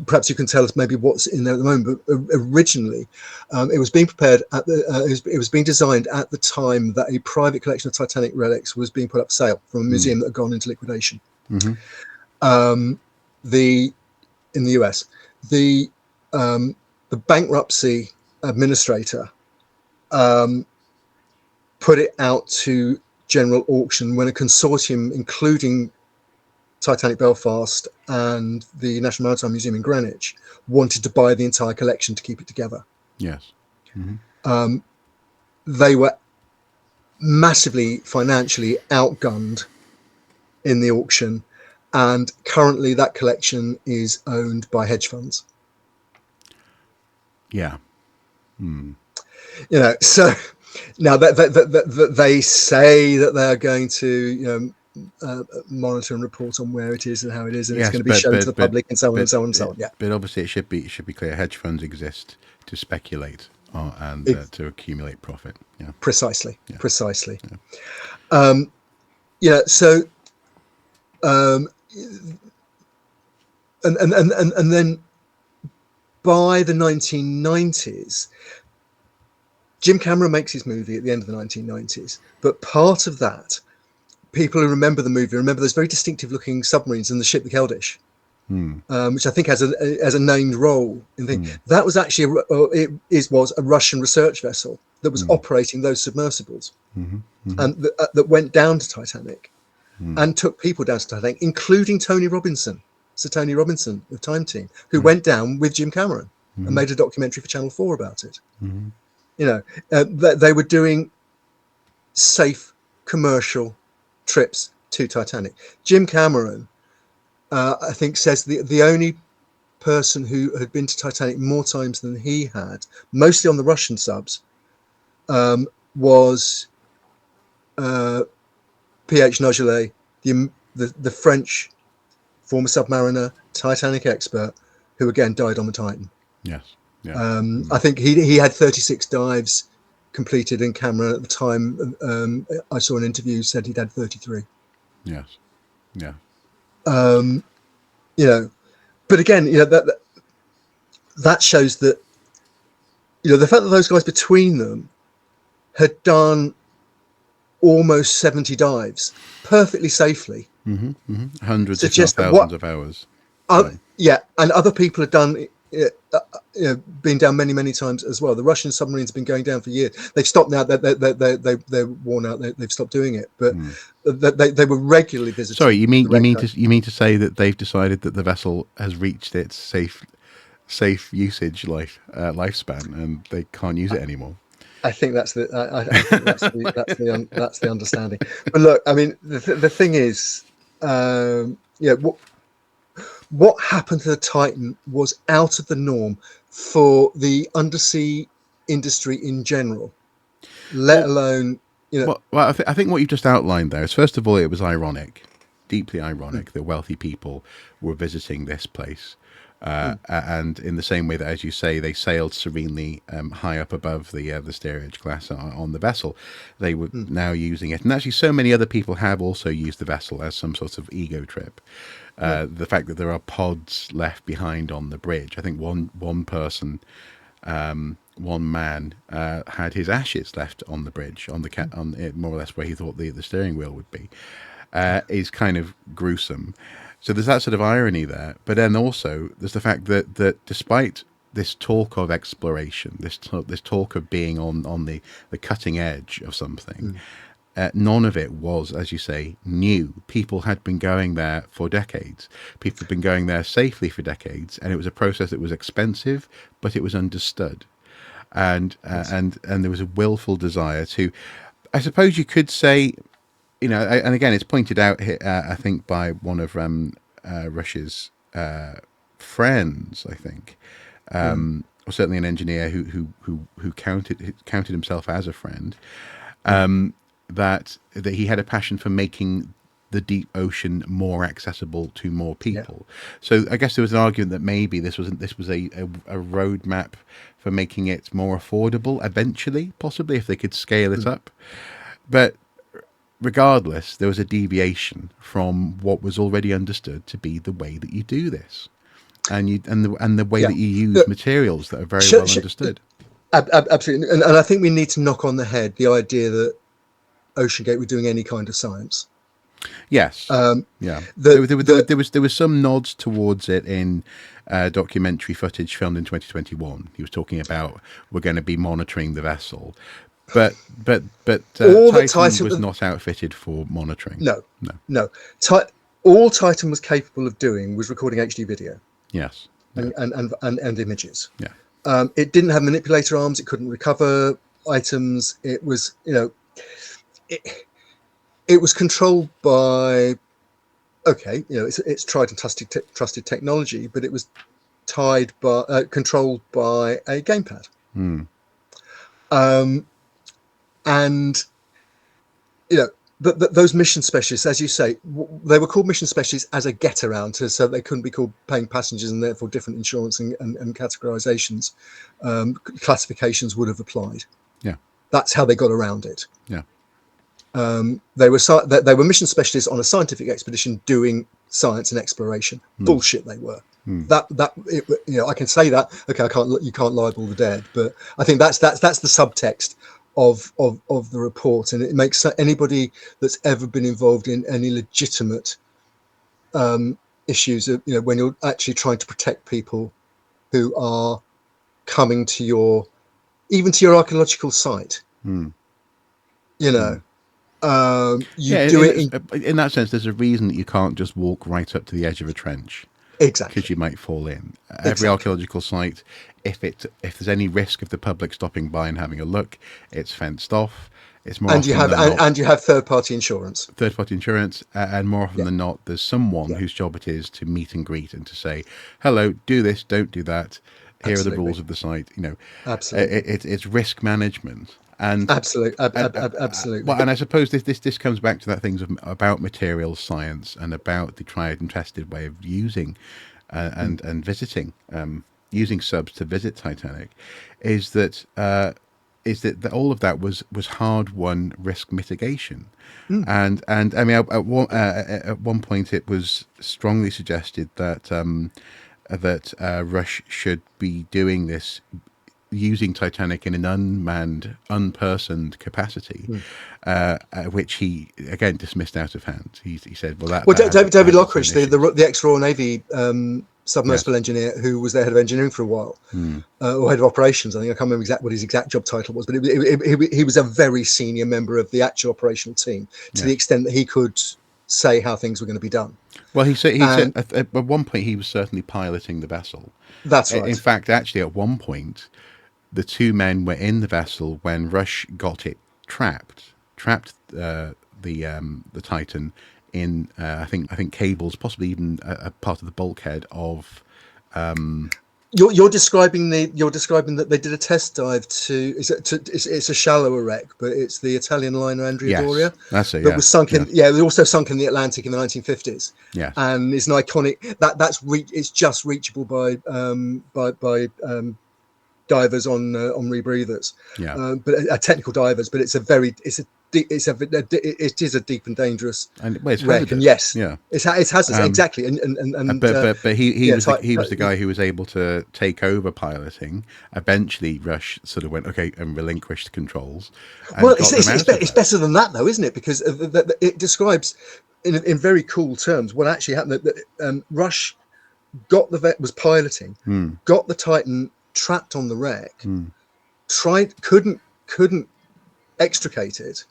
Speaker 2: perhaps you can tell us maybe what's in there at the moment. But originally, it was being prepared it was being designed at the time that a private collection of Titanic relics was being put up for sale from a museum that had gone into liquidation. In the US, the bankruptcy administrator put it out to general auction when a consortium, including Titanic Belfast and the National Maritime Museum in Greenwich, wanted to buy the entire collection to keep it together.
Speaker 1: Yes.
Speaker 2: They were massively financially outgunned in the auction, and currently that collection is owned by hedge funds.
Speaker 1: Yeah.
Speaker 2: You know, so now that they say that they're going to, you know, monitor and report on where it is and how it is, and it's going to be shown to the public, and so on and so on and so on. Yeah,
Speaker 1: but obviously it should be clear. Hedge funds exist to speculate and to accumulate profit. Yeah, precisely.
Speaker 2: Yeah. Yeah. So, and then by the 1990s. Jim Cameron makes his movie at the end of the 1990s, but part of that, people who remember the movie remember those very distinctive looking submarines and the ship, the Keldysh, which I think has a named role in the thing. That was actually was a Russian research vessel that was operating those submersibles, and that went down to Titanic and took people down to Titanic, including Tony Robinson, Sir Tony Robinson of Time Team, who went down with Jim Cameron and made a documentary for Channel 4 about it. You know, they were doing safe commercial trips to Titanic. Jim Cameron, I think, says the only person who had been to Titanic more times than he had, mostly on the Russian subs, was P.H. Nogelet, the French former submariner, Titanic expert, who again died on the Titan.
Speaker 1: Yes. Yeah.
Speaker 2: I think he had 36 dives completed, and Cameron at the time, I saw an interview, said he'd had 33.
Speaker 1: Yes. Yeah.
Speaker 2: You know, but again, you know, that shows that, you know, the fact that those guys between them had done almost 70 dives perfectly safely.
Speaker 1: Hundreds, if not thousands of hours.
Speaker 2: Yeah, and other people had done. Been down many times as well. The Russian submarines have been going down for years. They've stopped now. They're worn out. They've stopped doing it. But They were regularly visiting.
Speaker 1: Sorry, you mean
Speaker 2: the
Speaker 1: you mean to say that they've decided that the vessel has reached its safe usage lifespan and they can't use it anymore?
Speaker 2: I think that's the that's the understanding. But look, I mean, the thing is, what happened to the Titan was out of the norm for the undersea industry in general, let alone,
Speaker 1: Well, I think what you just outlined there is, first of all, it was ironic, deeply ironic, that wealthy people were visiting this place. And in the same way that, as you say, they sailed serenely high up above the steerage glass on the vessel, they were now using it. And actually, so many other people have also used the vessel as some sort of ego trip. The fact that there are pods left behind on the bridge. I think one person, one man, had his ashes left on the bridge, on it, more or less where he thought the steering wheel would be, is kind of gruesome. So there's that sort of irony there. But then also there's the fact that despite this talk of exploration, this talk of being on the cutting edge of something, none of it was, as you say, new. People had been going there for decades. People had been going there safely for decades, and it was a process that was expensive, but it was understood. And there was a willful desire to, I suppose you could say, and again, it's pointed out here, I think, by one of Rush's friends, I think, or certainly an engineer who counted himself as a friend, that he had a passion for making the deep ocean more accessible to more people. Yeah. So I guess there was an argument that maybe this was a roadmap for making it more affordable eventually, possibly, if they could scale it up. But regardless, there was a deviation from what was already understood to be the way that you do this, and the way that you use materials that are very well understood.
Speaker 2: Absolutely, and I think we need to knock on the head the idea that OceanGate were doing any kind of science.
Speaker 1: Yes. There was some nods towards it in documentary footage filmed in 2021. He was talking about, we're going to be monitoring the vessel, but Titan was not outfitted for monitoring.
Speaker 2: No. All Titan was capable of doing was recording HD video.
Speaker 1: Yes.
Speaker 2: And images.
Speaker 1: Yeah.
Speaker 2: It didn't have manipulator arms. It couldn't recover items. It was, it was controlled by, it's tried and trusted technology, but it was controlled by a gamepad. And those mission specialists, as you say, they were called mission specialists as a get around, so they couldn't be called paying passengers, and therefore different insurance and categorizations, classifications would have applied.
Speaker 1: Yeah,
Speaker 2: that's how they got around it.
Speaker 1: Yeah.
Speaker 2: They were mission specialists on a scientific expedition doing science and exploration. Bullshit, they were. I can say that. Okay, you can't libel the dead, but I think that's the subtext of the report, and it makes anybody that's ever been involved in any legitimate issues of, when you're actually trying to protect people who are coming to your archaeological site. Do it
Speaker 1: in that sense. There's a reason that you can't just walk right up to the edge of a trench.
Speaker 2: Exactly,
Speaker 1: because you might fall in. Every archaeological site, if there's any risk of the public stopping by and having a look, it's fenced off. It's more
Speaker 2: and you have third-party insurance.
Speaker 1: And more often than not, there's someone whose job it is to meet and greet and to say, "Hello, do this, don't do that. Here are the rules of the site."
Speaker 2: Absolutely,
Speaker 1: it's risk management. And
Speaker 2: absolutely.
Speaker 1: Well, and I suppose this comes back to that things about materials science and about the tried and tested way of using and visiting, using subs to visit Titanic, is that all of that was hard-won risk mitigation, and I mean at one point it was strongly suggested that Rush should be doing this, using Titanic in an unmanned, unpersoned capacity, which he again dismissed out of hand. He said, "Well, David
Speaker 2: Lockridge, the ex-Royal Navy submersible engineer who was their head of engineering for a while, or head of operations. I think I can't remember what his exact job title was, but he was a very senior member of the actual operational team to the extent that he could say how things were going to be done.
Speaker 1: Well, he said at one point he was certainly piloting the vessel.
Speaker 2: That's right.
Speaker 1: In fact, actually, at one point, the two men were in the vessel when Rush got it trapped the Titan in I think cables, possibly even a part of the bulkhead of.
Speaker 2: You're describing that they did a test dive to it's a shallower wreck, but it's the Italian liner Andrea Doria.
Speaker 1: That's it.
Speaker 2: That was sunk in. Yeah, it also sunk in the Atlantic in the 1950s.
Speaker 1: Yeah,
Speaker 2: and it's an iconic it's just reachable by divers on rebreathers.
Speaker 1: Yeah,
Speaker 2: but technical divers. But it is a deep and dangerous wreck. And yes,
Speaker 1: yeah,
Speaker 2: it's hazardous exactly.
Speaker 1: But he was the guy who was able to take over piloting. Eventually, Rush sort of went okay and relinquished controls.
Speaker 2: Well, it's better than that though, isn't it? Because it describes in very cool terms what actually happened. That Rush was piloting, got the Titan trapped on the wreck, couldn't extricate it.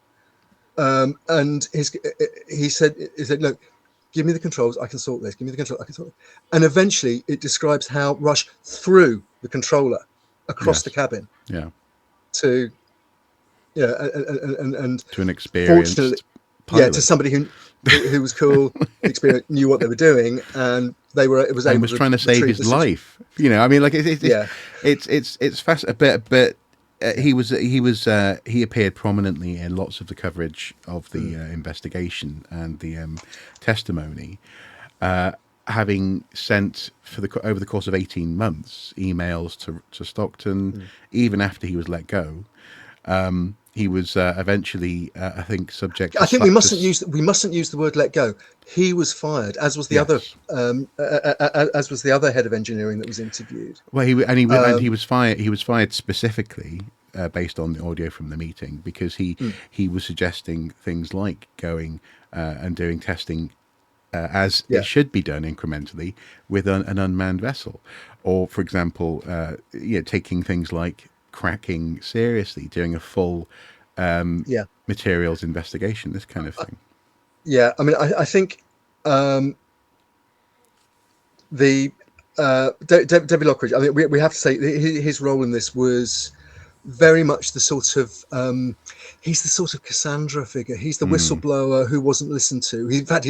Speaker 2: And he said, look, give me the controls, I can sort this. Give me the control, I can sort it. And eventually, it describes how Rush threw the controller across the cabin.
Speaker 1: Yeah.
Speaker 2: To, and
Speaker 1: to an experienced pilot.
Speaker 2: Yeah, to somebody who was cool, experienced, knew what they were doing, and they were. It was able.
Speaker 1: And was trying to save his life. I mean, like it's fascinating, but. He appeared prominently in lots of the coverage of the investigation and the testimony, having sent over the course of 18 months emails to Stockton, even after he was let go. He was eventually, I think, subject.
Speaker 2: I think we mustn't use the word "let go." He was fired, as was the other, as was the other head of engineering that was interviewed.
Speaker 1: Well, he was fired. He was fired specifically based on the audio from the meeting because he was suggesting things like going and doing testing as it should be done incrementally with an unmanned vessel, or, for example, taking things like cracking seriously, doing a full materials investigation, this kind of thing.
Speaker 2: I mean, I think the David Lockridge, I mean, we have to say his role in this was very much the sort of he's the sort of Cassandra figure. He's the whistleblower who wasn't listened to. In fact,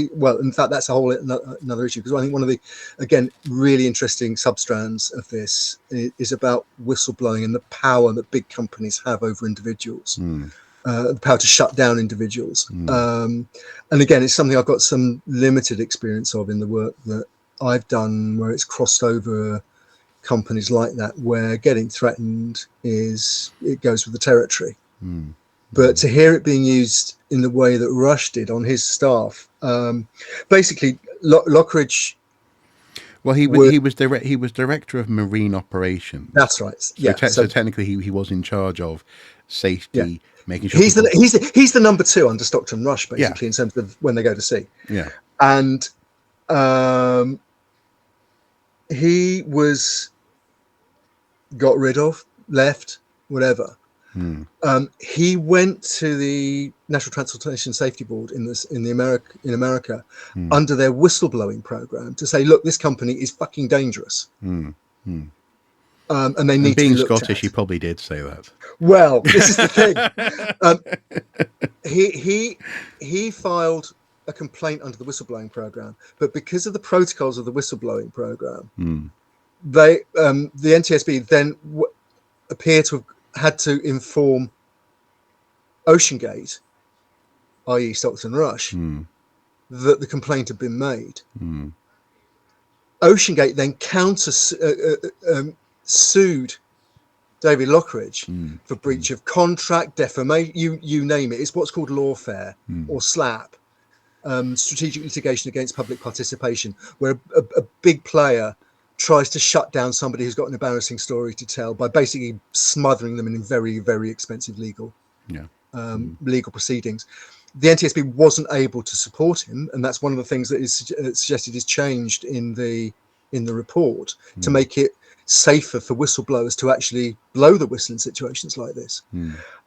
Speaker 2: that's a whole another issue, because I think one of the, again, really interesting substrands of this is about whistleblowing and the power that big companies have over individuals, the power to shut down individuals. And again, it's something I've got some limited experience of in the work that I've done, where it's crossed over companies like that, where getting threatened it goes with the territory. But to hear it being used in the way that Rush did on his staff, basically Lockridge.
Speaker 1: Well, he was director of marine operations.
Speaker 2: That's right.
Speaker 1: So technically, he was in charge of safety, making sure
Speaker 2: he's the number two under Stockton Rush, basically, in terms of when they go to sea.
Speaker 1: Yeah,
Speaker 2: and he was got rid of, left, whatever. He went to the National Transportation Safety Board in America under their whistleblowing program to say, look, this company is fucking dangerous. And they need
Speaker 1: being
Speaker 2: to be
Speaker 1: Scottish,
Speaker 2: at.
Speaker 1: He probably did say that.
Speaker 2: Well, this is the thing. He filed a complaint under the whistleblowing program, but because of the protocols of the whistleblowing program, the NTSB then appear to have had to inform OceanGate, i.e. Stockton Rush, that the complaint had been made. OceanGate then sued David Lockridge for breach of contract, defamation, you name it. It's what's called lawfare or SLAP, strategic litigation against public participation, where a big player tries to shut down somebody who's got an embarrassing story to tell by basically smothering them in very, very expensive legal proceedings. The NTSB wasn't able to support him, and that's one of the things that is suggested is changed in the in the report to make it safer for whistleblowers to actually blow the whistle in situations like this.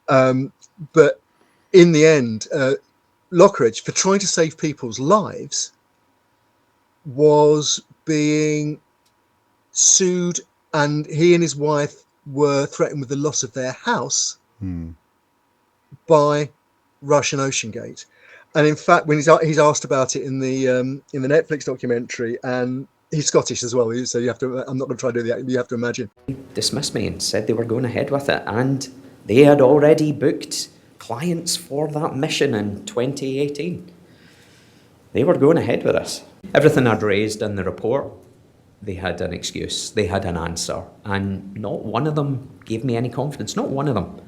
Speaker 2: But in the end, Lockridge, for trying to save people's lives, was being sued, and he and his wife were threatened with the loss of their house by Russian OceanGate. And in fact, when he's asked about it in the Netflix documentary, and he's Scottish as well, so you have to. I'm not going to try to do that. You have to imagine.
Speaker 6: Dismissed me and said they were going ahead with it, and they had already booked clients for that mission in 2018. They were going ahead with us. Everything I'd raised in the report, they had an excuse, they had an answer, and not one of them gave me any confidence. Not one of them.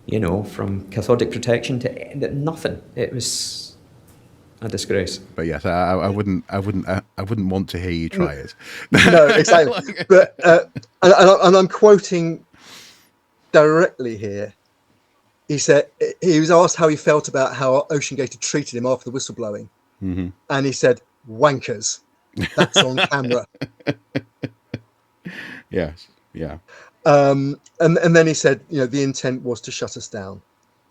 Speaker 6: You know, from cathodic protection to nothing. It was a disgrace.
Speaker 1: But yes, I wouldn't want to hear you try it.
Speaker 2: No, exactly. But and I'm quoting directly here. He said he was asked how he felt about how OceanGate had treated him after the whistleblowing, and he said, "Wankers." That's on camera.
Speaker 1: Yes. Yeah.
Speaker 2: And then he said, you know, the intent was to shut us down.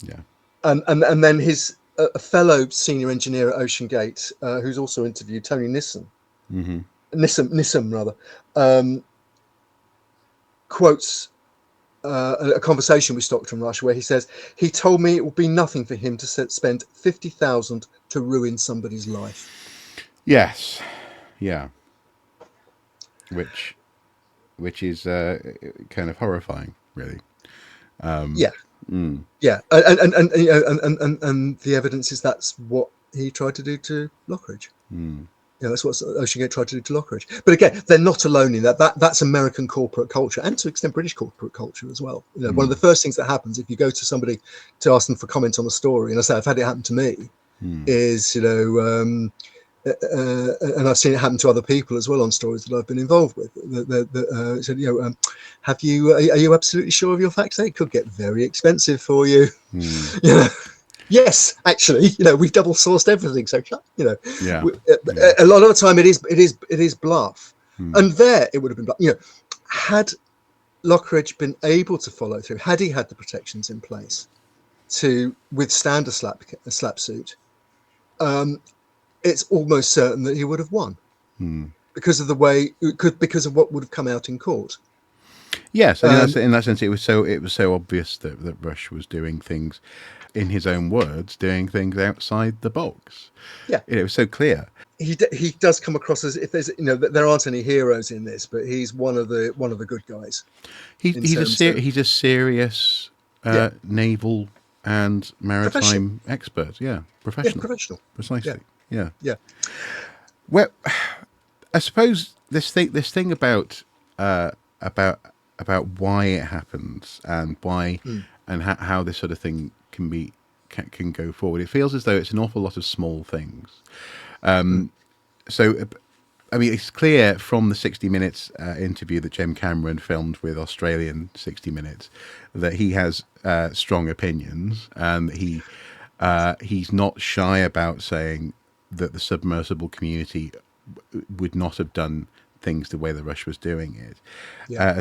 Speaker 1: Yeah.
Speaker 2: And then his a fellow senior engineer at OceanGate, who's also interviewed, Tony Nissim, quotes a conversation with Stockton Rush where he says, he told me it would be nothing for him to spend 50,000 to ruin somebody's life.
Speaker 1: Yes. Yeah. Which is kind of horrifying, really.
Speaker 2: Yeah, and the evidence is that's what he tried to do to Lockridge. You know, that's what OceanGate tried to do to Lockridge. But again, they're not alone in that. That's American corporate culture, and to an extent British corporate culture as well. You know, one of the first things that happens if you go to somebody to ask them for comment on a story, and I say I've had it happen to me, is, you know. And I've seen it happen to other people as well on stories that I've been involved with. Said, you know, are you absolutely sure of your facts? It could get very expensive for you. You know, yes, actually, you know, we've double sourced everything. So, you know, a lot of the time it is bluff. And there it would have been bluff. You know, had Lockridge been able to follow through, had he had the protections in place to withstand a slap suit, it's almost certain that he would have won because of the way because of what would have come out in court.
Speaker 1: Yes, and in that sense, it was so obvious that Rush was doing things, in his own words, doing things outside the box. Yeah, it was so clear.
Speaker 2: He does come across as, if there's, you know, there aren't any heroes in this, but he's one of the good guys. He's
Speaker 1: a serious naval and maritime expert. Yeah, professional.
Speaker 2: Yeah, professional.
Speaker 1: Precisely.
Speaker 2: Yeah.
Speaker 1: Well, I suppose this thing about why it happens and why and how this sort of thing can go forward. It feels as though it's an awful lot of small things. So, I mean, it's clear from the 60 Minutes interview that Jem Cameron filmed with Australian 60 Minutes that he has strong opinions, and he's not shy about saying that the submersible community would not have done things the way the Rush was doing it.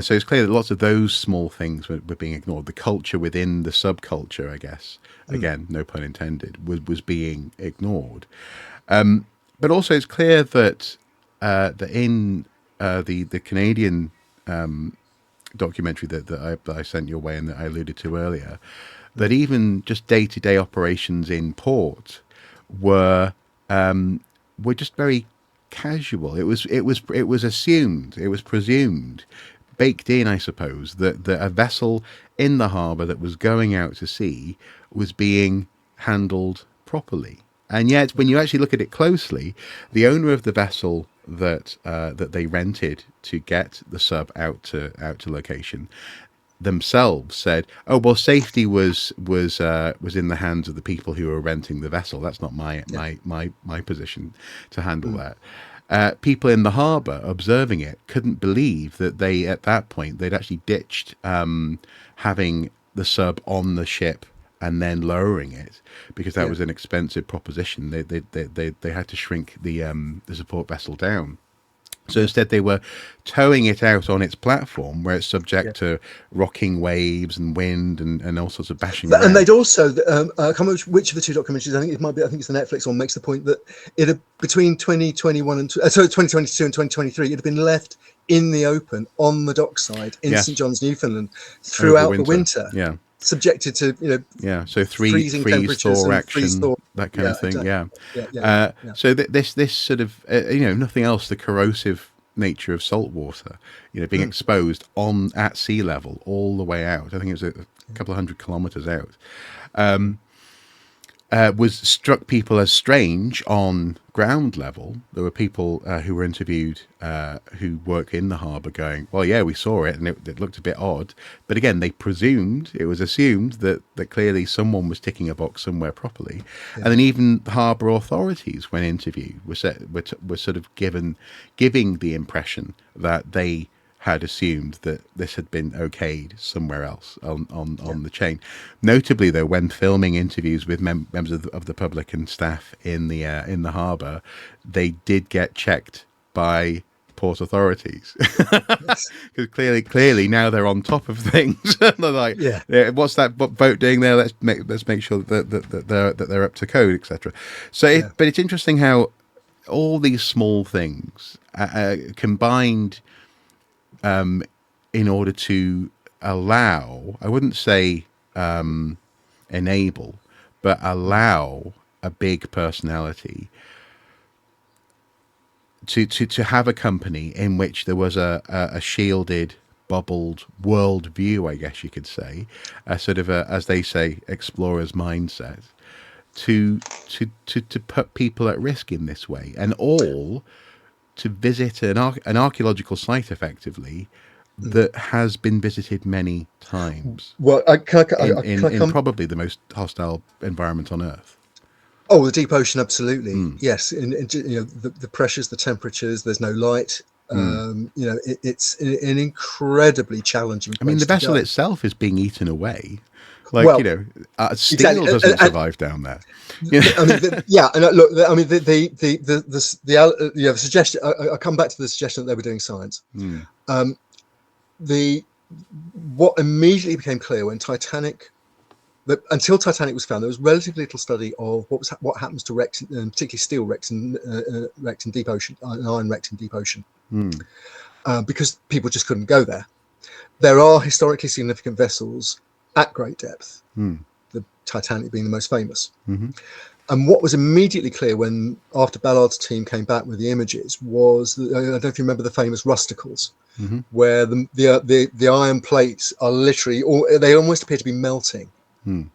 Speaker 1: So it's clear that lots of those small things were being ignored. The culture within the subculture, I guess, again, no pun intended, was being ignored. But also it's clear that in the Canadian documentary that I sent your way and that I alluded to earlier, that even just day-to-day operations in port were just very casual. It was assumed, it was presumed, baked in, I suppose, that a vessel in the harbour that was going out to sea was being handled properly. And yet, when you actually look at it closely, the owner of the vessel that they rented to get the sub out to location themselves said, "Oh well, safety was in the hands of the people who were renting the vessel. That's not my position to handle that." People in the harbour observing it couldn't believe that they, at that point, they'd actually ditched having the sub on the ship and then lowering it, because that was an expensive proposition. They had to shrink the support vessel down. So instead they were towing it out on its platform where it's subject to rocking waves and wind and all sorts of bashing around.
Speaker 2: And they'd also, I can't remember which of the two documentaries, I think it's the Netflix one, makes the point that it had, between 2021 and 2022 and 2023, it had been left in the open on the dockside in St John's, Newfoundland throughout the winter.
Speaker 1: Yeah.
Speaker 2: Subjected to,
Speaker 1: so freeze thaw action, that kind of thing. Exactly. So this sort of nothing else, the corrosive nature of salt water, being exposed at sea level all the way out. I think it was a couple of 100 kilometers out. Was struck people as strange on ground level. There were people who were interviewed who work in the harbour going, well, yeah, we saw it and it looked a bit odd. But again, it was assumed that clearly someone was ticking a box somewhere properly. Yeah. And then even harbour authorities, when interviewed, were sort of giving the impression that they had assumed that this had been okayed somewhere else on the chain. Notably, though, when filming interviews with members of the public and staff in the harbour, they did get checked by port authorities because clearly now they're on top of things. They're like, what's that boat doing there? Let's make sure that they're up to code, etc. So, but it's interesting how all these small things combined. In order to allow, I wouldn't say enable, but allow a big personality to have a company in which there was a shielded, bubbled world view, I guess you could say, a sort of as they say, explorer's mindset, to put people at risk in this way, and all to visit an archaeological site effectively that has been visited many times.
Speaker 2: Well,
Speaker 1: in probably the most hostile environment on Earth.
Speaker 2: Oh, the deep ocean, absolutely. Yes, the pressures, the temperatures. There's no light. It's an incredibly challenging place.
Speaker 1: I mean, the vessel itself is being eaten away. Steel doesn't survive down there.
Speaker 2: I mean, the suggestion. I come back to the suggestion that they were doing science. What immediately became clear when Titanic, until Titanic was found, there was relatively little study of what happens to wrecks, particularly steel wrecks and wrecks in deep ocean, iron wrecks in deep ocean, because people just couldn't go there. There are historically significant vessels at great depth, the Titanic being the most famous. And what was immediately clear after Ballard's team came back with the images was, I don't know if you remember the famous rusticles, where the iron plates are literally, they almost appear to be melting. And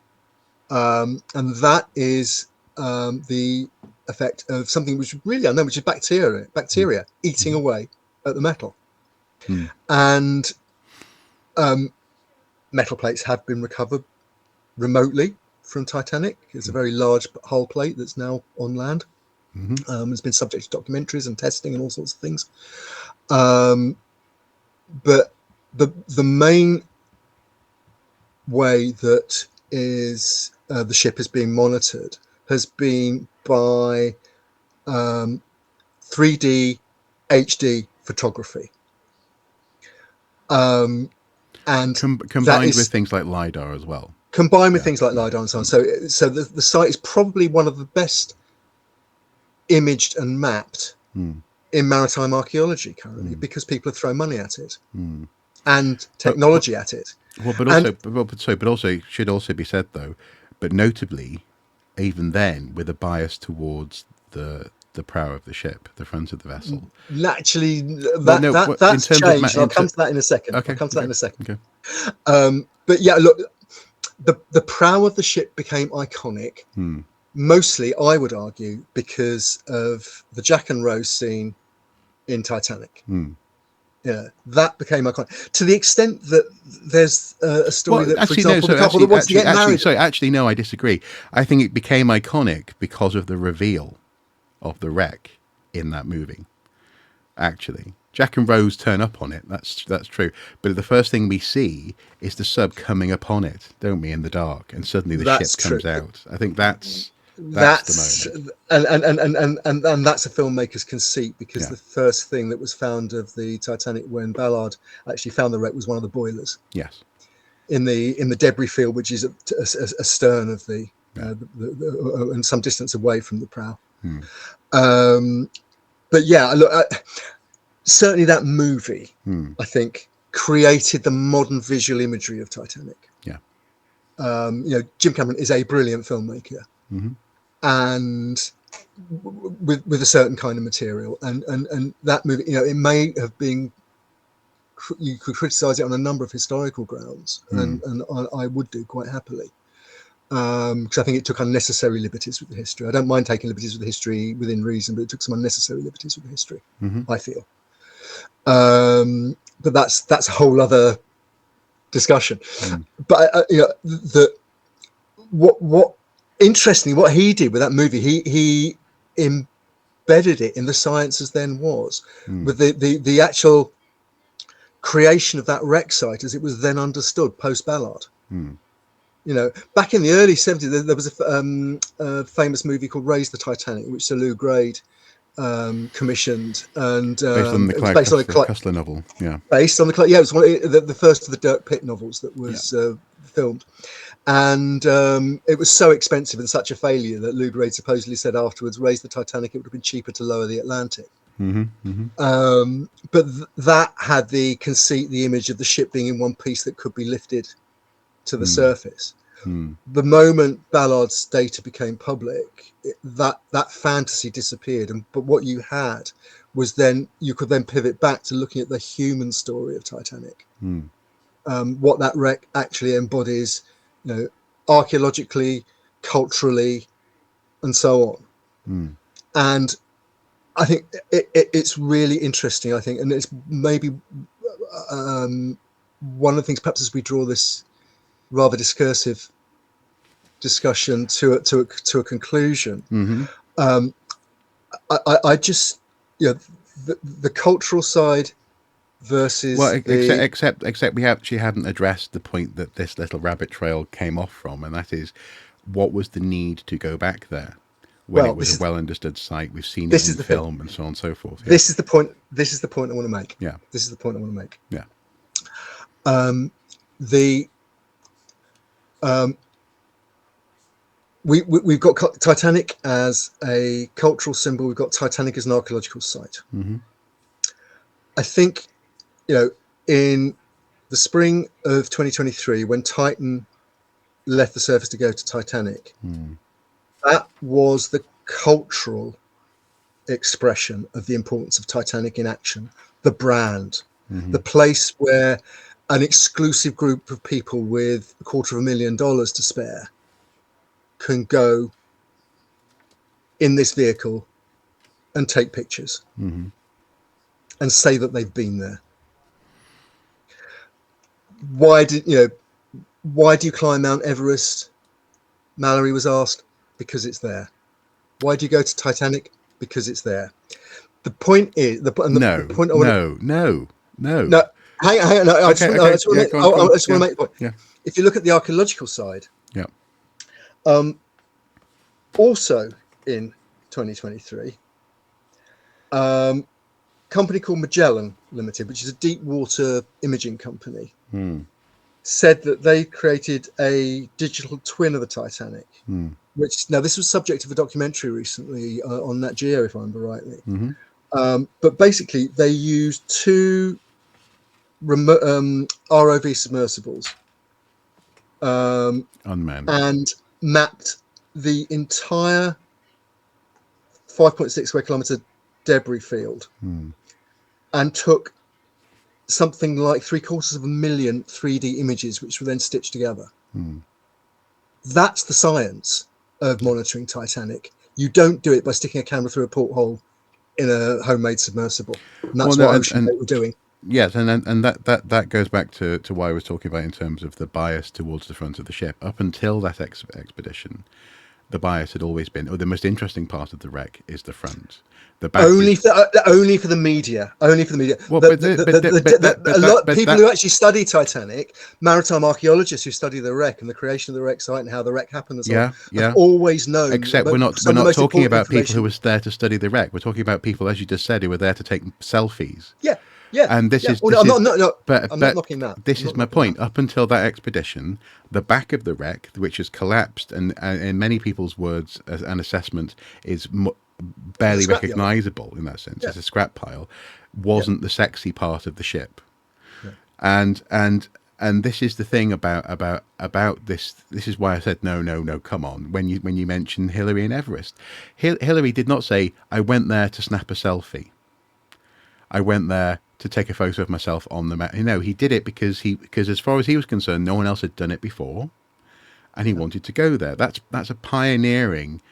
Speaker 2: that is the effect of something which is really unknown, which is bacteria eating away at the metal. And metal plates have been recovered remotely from Titanic. It's a very large hull plate that's now on land. It's been subject to documentaries and testing and all sorts of things. But the main way that is the ship is being monitored has been by 3D HD photography. And
Speaker 1: combined with things like LiDAR as well.
Speaker 2: Combined with things like LiDAR and so on. So the site is probably one of the best imaged and mapped in maritime archaeology currently, because people have thrown money at it and technology at it.
Speaker 1: Well, but also it should also be said though, but notably, even then, with a bias towards the prow of the ship, the front of the vessel.
Speaker 2: Naturally, that's changed. I'll come to that in a second.
Speaker 1: Okay.
Speaker 2: I'll come to that in a second.
Speaker 1: Okay.
Speaker 2: But yeah, look, the prow of the ship became iconic. Mostly, I would argue, because of the Jack and Rose scene in Titanic. Yeah, that became iconic to the extent that there's a story that, for example, the couple that wants to get married.
Speaker 1: Actually, no, I disagree. I think it became iconic because of the reveal of the wreck in that movie. Actually, Jack and Rose turn up on it. That's true. But the first thing we see is the sub coming upon it, don't we, in the dark, and suddenly the ship comes out. I think that's That's the moment.
Speaker 2: And that's a filmmaker's conceit, because the first thing that was found of the Titanic when Ballard actually found the wreck was one of the boilers.
Speaker 1: Yes.
Speaker 2: In the debris field, which is astern of the and some distance away from the prow. But yeah, look, certainly that movie, I think, created the modern visual imagery of Titanic.
Speaker 1: Yeah.
Speaker 2: Jim Cameron is a brilliant filmmaker, and with a certain kind of material, and that movie, it may have been, you could criticize it on a number of historical grounds, and I would do quite happily, because I think it took unnecessary liberties with the history. I don't mind taking liberties with the history within reason, but it took some unnecessary liberties with the history, I feel. But that's a whole other discussion. But what interestingly, what he did with that movie, he embedded it in the science as then was, with the actual creation of that wreck site as it was then understood post Ballard. Back in the early 70s, there was a famous movie called Raise the Titanic, which Sir Lou Grade commissioned, and
Speaker 1: based on the Clive Cussler novel.
Speaker 2: Based on it was one of the first of the Dirk Pitt novels that was filmed, and it was so expensive and such a failure that Lou Grade supposedly said afterwards, Raise the Titanic, it would have been cheaper to lower the Atlantic. But that had the conceit, the image of the ship being in one piece that could be lifted to the surface. The moment Ballard's data became public, that fantasy disappeared, but what you had was then you could then pivot back to looking at the human story of Titanic, what that wreck actually embodies, archaeologically, culturally, and so on. And I think it's really interesting, I think, and it's maybe one of the things, perhaps as we draw this rather discursive discussion to a conclusion, I just the cultural side versus
Speaker 1: except we actually hadn't addressed the point that this little rabbit trail came off from, and that is, what was the need to go back there when it was a well understood site? We've seen it in film and so on and so forth.
Speaker 2: This is the point I want to make. We've got Titanic as a cultural symbol. We've got Titanic as an archaeological site. I think, in the spring of 2023, when Titan left the surface to go to Titanic, that was the cultural expression of the importance of Titanic in action, the brand, the place where an exclusive group of people with $250,000 to spare can go in this vehicle and take pictures and say that they've been there. Why do you climb Mount Everest? Mallory was asked. Because it's there. Why do you go to Titanic? Because it's there. The point is no. Hang on. I just want to make a point.
Speaker 1: Yeah.
Speaker 2: If you look at the archaeological side, also in 2023, company called Magellan Limited, which is a deep water imaging company, said that they created a digital twin of the Titanic. Which, now, this was subject of a documentary recently on Nat Geo, if I remember rightly. But basically, they used two ROV submersibles,
Speaker 1: unmanned,
Speaker 2: and mapped the entire 5.6 square kilometer debris field, and took something like 750,000 3D images, which were then stitched together. That's the science of monitoring Titanic. You don't do it by sticking a camera through a porthole in a homemade submersible. And that's what OceanGate were doing.
Speaker 1: Yes, and that goes back to why I was talking about in terms of the bias towards the front of the ship. Up until that expedition, the bias had always been, the most interesting part of the wreck is the front. The back
Speaker 2: Only for the media. Only for the media.
Speaker 1: Well,
Speaker 2: A lot
Speaker 1: but
Speaker 2: people
Speaker 1: that,
Speaker 2: who actually study Titanic, maritime archaeologists who study the wreck and the creation of the wreck site and how the wreck happened and so on, have always known.
Speaker 1: Except we're not talking about people who were there to study the wreck. We're talking about people, as you just said, who were there to take selfies.
Speaker 2: Yeah.
Speaker 1: And this is.
Speaker 2: Well, I'm not knocking that.
Speaker 1: This is my point. Up until that expedition, the back of the wreck, which has collapsed, and in many people's words and assessment, is barely recognisable in that sense. It's a scrap pile. Wasn't the sexy part of the ship, and this is the thing about this. This is why I said no. Come on. When you mention Hillary and Everest, Hillary did not say, "I went there to snap a selfie. I went there to take a photo of myself on the map." No, he did it because as far as he was concerned, no one else had done it before, and he wanted to go there. That's a pioneering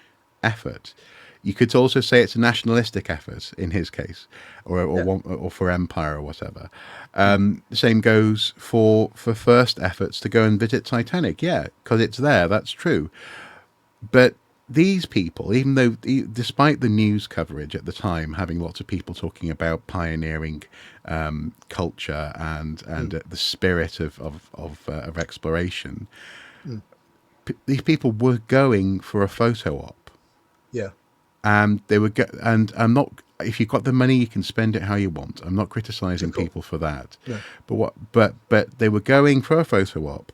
Speaker 1: effort. You could also say it's a nationalistic effort in his case, or for empire or whatever. The same goes for first efforts to go and visit Titanic. Yeah, because it's there. That's true. But these people, even though, despite the news coverage at the time, having lots of people talking about pioneering culture and the spirit of exploration, these people were going for a photo op.
Speaker 2: Yeah.
Speaker 1: And they were, and I'm not. If you've got the money, you can spend it how you want. I'm not criticizing people for that. Yeah. But they were going for a photo op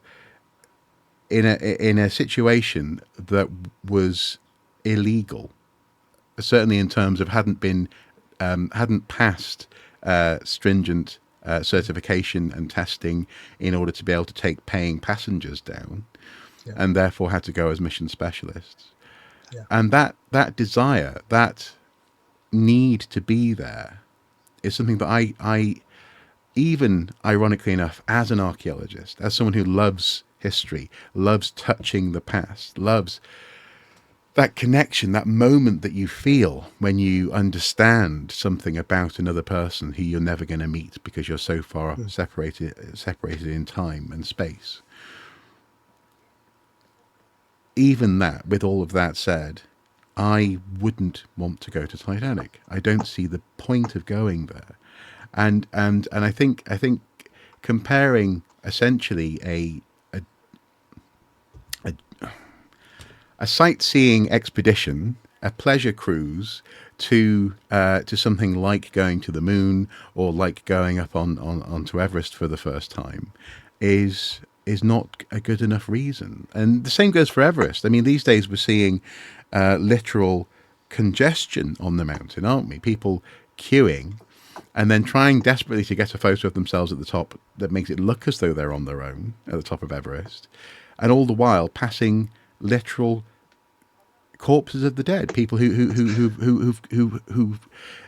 Speaker 1: in a situation that was illegal, certainly in terms of hadn't passed stringent certification and testing in order to be able to take paying passengers down, and therefore had to go as mission specialists. Yeah. And that desire, that need to be there, is something that I even ironically enough, as an archaeologist, as someone who loves history, loves touching the past, loves that connection, that moment that you feel when you understand something about another person who you're never going to meet because you're so far separated in time and space. Even that, with all of that said, I wouldn't want to go to Titanic. I don't see the point of going there, and I think comparing essentially a sightseeing expedition, a pleasure cruise, to something like going to the moon or like going up onto Everest for the first time, is not a good enough reason. And the same goes for Everest. I mean, these days we're seeing literal congestion on the mountain, aren't we? People queuing and then trying desperately to get a photo of themselves at the top that makes it look as though they're on their own at the top of Everest, and all the while passing literal corpses of the dead, people who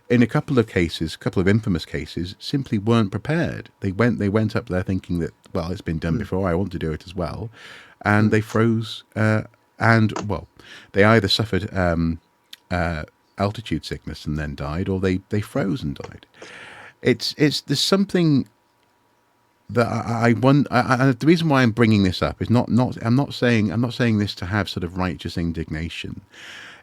Speaker 1: in a couple of infamous cases, simply weren't prepared. They went up there thinking that, well, it's been done before, I want to do it as well, and they froze. They either suffered altitude sickness and then died, or they froze and died. There's something that I want. The reason why I'm bringing this up is I'm not saying this to have sort of righteous indignation.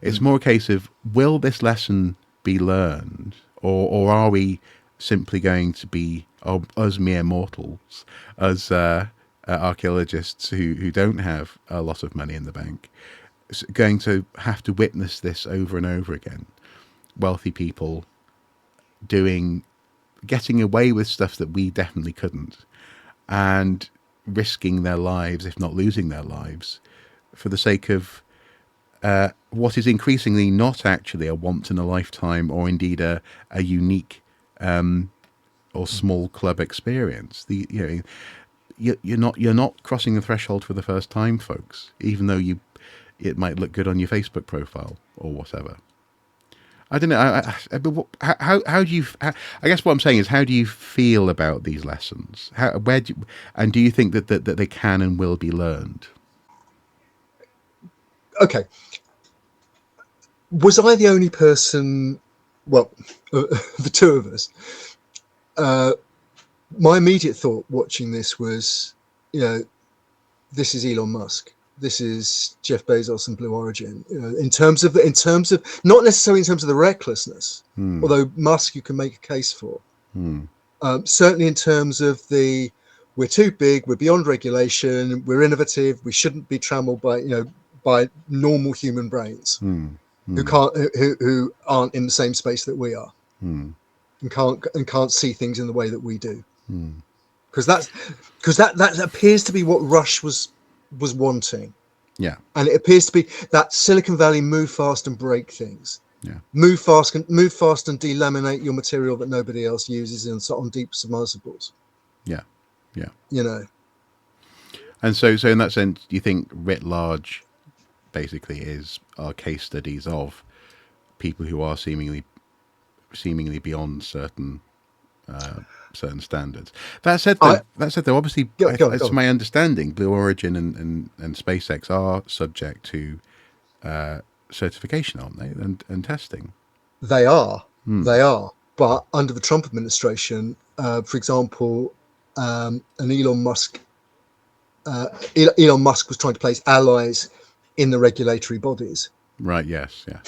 Speaker 1: It's more a case of, will this lesson be learned, or are we simply going to be, us mere mortals, as archaeologists who don't have a lot of money in the bank, going to have to witness this over and over again? Wealthy people getting away with stuff that we definitely couldn't, and risking their lives, if not losing their lives, for the sake of what is increasingly not actually a once in a lifetime, or indeed a unique or small club experience. You're not crossing the threshold for the first time, folks, even though it might look good on your Facebook profile or whatever. I don't know. How do you? I guess what I'm saying is, how do you feel about these lessons? Do you think that they can and will be learned?
Speaker 2: Okay. Was I the only person? Well, the two of us. My immediate thought watching this was, this is Elon Musk. this is Jeff Bezos and Blue Origin. You know, in terms of not necessarily in terms of the recklessness, although Musk you can make a case for. Certainly in terms of we're too big, we're beyond regulation, we're innovative, we shouldn't be trammeled by normal human brains who aren't in the same space that we are, and can't see things in the way that we do. Because that appears to be what Rush was wanting.
Speaker 1: Yeah.
Speaker 2: And it appears to be that Silicon Valley move fast and break things.
Speaker 1: Yeah.
Speaker 2: Move fast and delaminate your material that nobody else uses on deep submersibles.
Speaker 1: Yeah. Yeah.
Speaker 2: You know.
Speaker 1: And so in that sense, do you think writ large basically are case studies of people who are seemingly beyond certain standards? That said, though, obviously, as my understanding, Blue Origin and SpaceX are subject to certification, aren't they, and testing?
Speaker 2: They are. But under the Trump administration, for example, an Elon Musk was trying to place allies in the regulatory bodies.
Speaker 1: Right. Yes. Yeah.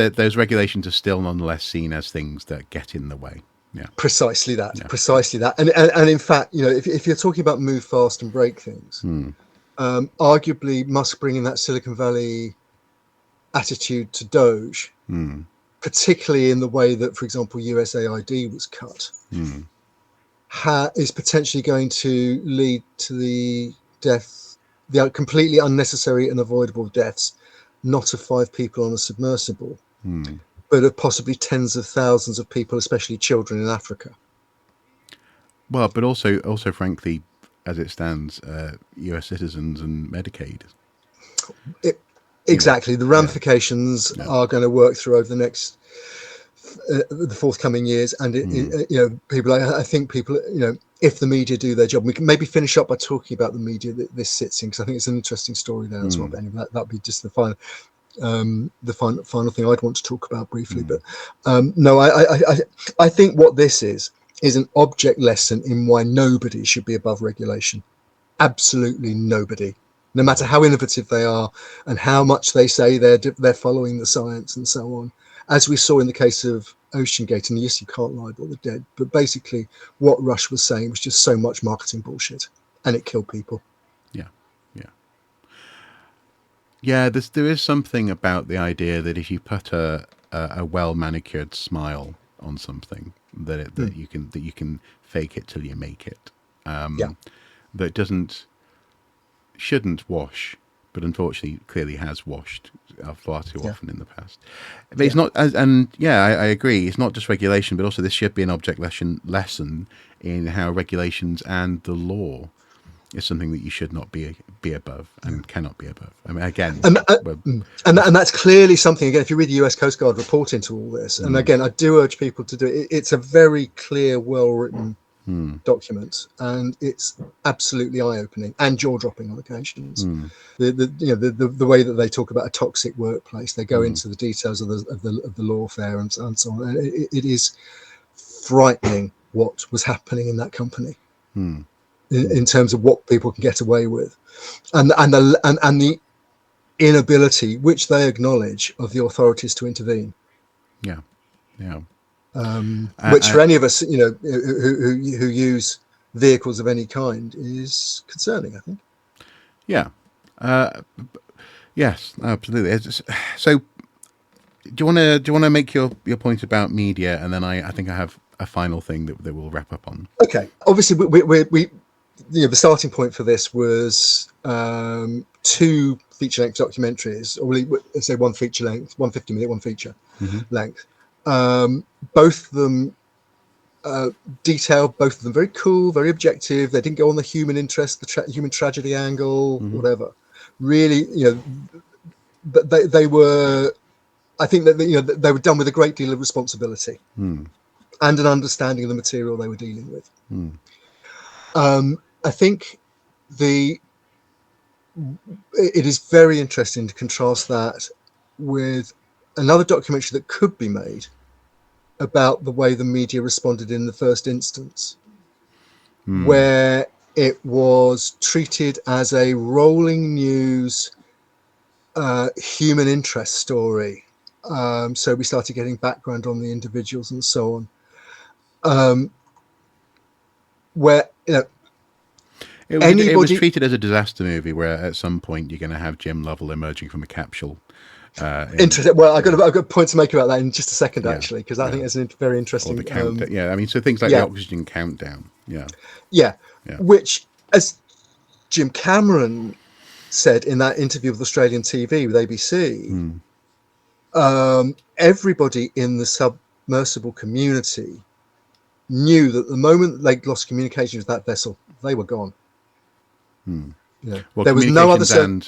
Speaker 1: Those regulations are still nonetheless seen as things that get in the way. Yeah.
Speaker 2: Precisely that. And in fact, you know, if you're talking about move fast and break things, arguably Musk bringing that Silicon Valley attitude to Doge, particularly in the way that, for example, USAID was cut, is potentially going to lead to the completely unnecessary and avoidable deaths, not of 5 people on a submersible, but of possibly tens of thousands of people, especially children in Africa.
Speaker 1: Well, but also, frankly, as it stands, US citizens and Medicaid.
Speaker 2: Exactly. The ramifications are going to work through over the next, the forthcoming years. And, I think people, if the media do their job, we can maybe finish up by talking about the media that this sits in, because I think it's an interesting story there as well. But anyway, that'd be just the final thing I'd want to talk about briefly. But no, I think what this is an object lesson in why nobody should be above regulation. Absolutely nobody, no matter how innovative they are and how much they say they're following the science and so on. As we saw in the case of OceanGate, and yes, you can't libel the dead, but basically what Rush was saying was just so much marketing bullshit, and it killed people.
Speaker 1: Yeah, there is something about the idea that if you put a well manicured smile on something, that you can fake it till you make it. That shouldn't wash, but unfortunately clearly has washed far too often in the past. But it's not, I agree. It's not just regulation, but also this should be an object lesson in how regulations and the law is something that you should not be above and cannot be above. I mean, again,
Speaker 2: and that's clearly something. Again, if you read the US Coast Guard report into all this, and again, I do urge people to do it. It's a very clear, well-written document, and it's absolutely eye-opening and jaw-dropping on occasions. The way that they talk about a toxic workplace, they go into the details of the lawfare and so on. And it is frightening what was happening in that company. In terms of what people can get away with, and the inability, which they acknowledge, of the authorities to intervene. Which for any of us, who use vehicles of any kind, is concerning, I think.
Speaker 1: Yes, absolutely. So, do you want to make your point about media, and then I think I have a final thing that we'll wrap up on.
Speaker 2: Okay. Obviously, we the starting point for this was 2 feature-length documentaries, or let's say 1 feature length, 150-minute, 1 feature length. Both of them detailed, both of them very cool, very objective. They didn't go on the human interest, the human tragedy angle, whatever. Really, but they were. I think that they were done with a great deal of responsibility and an understanding of the material they were dealing with. I think it is very interesting to contrast that with another documentary that could be made about the way the media responded in the first instance, where it was treated as a rolling news human interest story. So we started getting background on the individuals and so on. Where
Speaker 1: it was treated as a disaster movie where at some point you're going to have Jim Lovell emerging from a capsule.
Speaker 2: Interesting. Well, I've got a point to make about that in just a second, actually, because I think it's a very interesting.
Speaker 1: Or the countdown. I mean, so things like the oxygen countdown. Yeah.
Speaker 2: Which, as Jim Cameron said in that interview with Australian TV with ABC, everybody in the submersible community knew that the moment they lost communication with that vessel, they were gone.
Speaker 1: Well,
Speaker 2: there was no other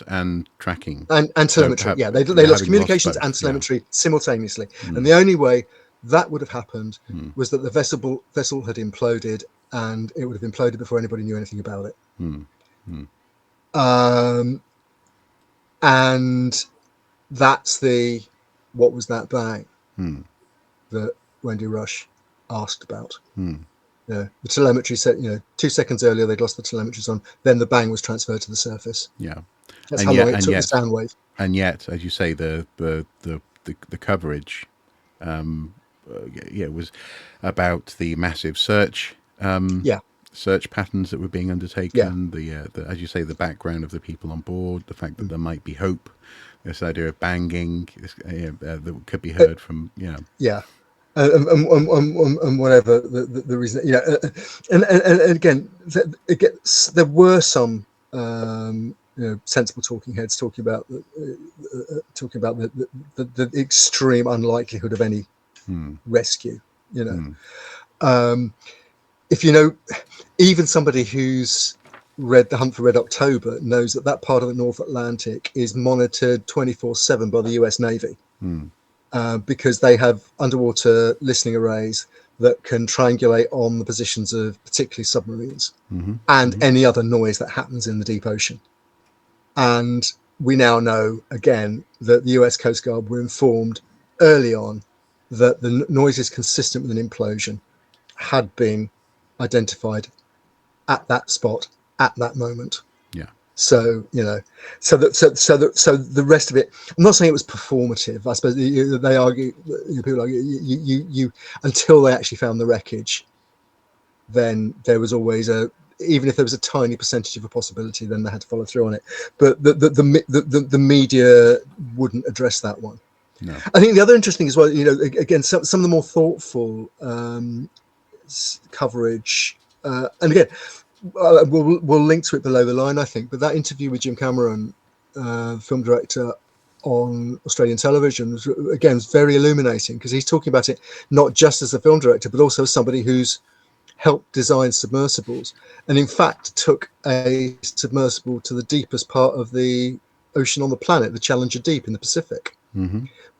Speaker 1: and tracking
Speaker 2: and telemetry.
Speaker 1: So
Speaker 2: they lost communications and telemetry simultaneously, and the only way that would have happened was that the vessel had imploded, and it would have imploded before anybody knew anything about it. And that's what was that bang that Wendy Rush asked about. The telemetry said, 2 seconds earlier they'd lost the telemetries on, then the bang was transferred to the surface. That's how long it took the sound wave. And
Speaker 1: yet, as you say, the coverage was about the massive search patterns that were being undertaken, the as you say, the background of the people on board, the fact that there might be hope, this idea of banging that could be heard from
Speaker 2: and whatever the reason, and again, there were some sensible talking heads talking about the extreme unlikelihood of any rescue. If even somebody who's read The Hunt for Red October knows that part of the North Atlantic is monitored 24/7 by the US Navy. Because they have underwater listening arrays that can triangulate on the positions of particularly submarines and any other noise that happens in the deep ocean. And we now know, again, that the US Coast Guard were informed early on that the noises consistent with an implosion had been identified at that spot at that moment. So so the rest of it, I'm not saying it was performative. I suppose they argue, people argue, you until they actually found the wreckage, then there was always even if there was a tiny percentage of a possibility, then they had to follow through on it. But the media wouldn't address that one.
Speaker 1: No.
Speaker 2: I think the other interesting as well, again, some of the more thoughtful coverage, and again. We'll link to it below the line, I think. But that interview with Jim Cameron, film director on Australian television, was, again, very illuminating, because he's talking about it not just as a film director, but also as somebody who's helped design submersibles, and in fact took a submersible to the deepest part of the ocean on the planet, the Challenger Deep in the Pacific.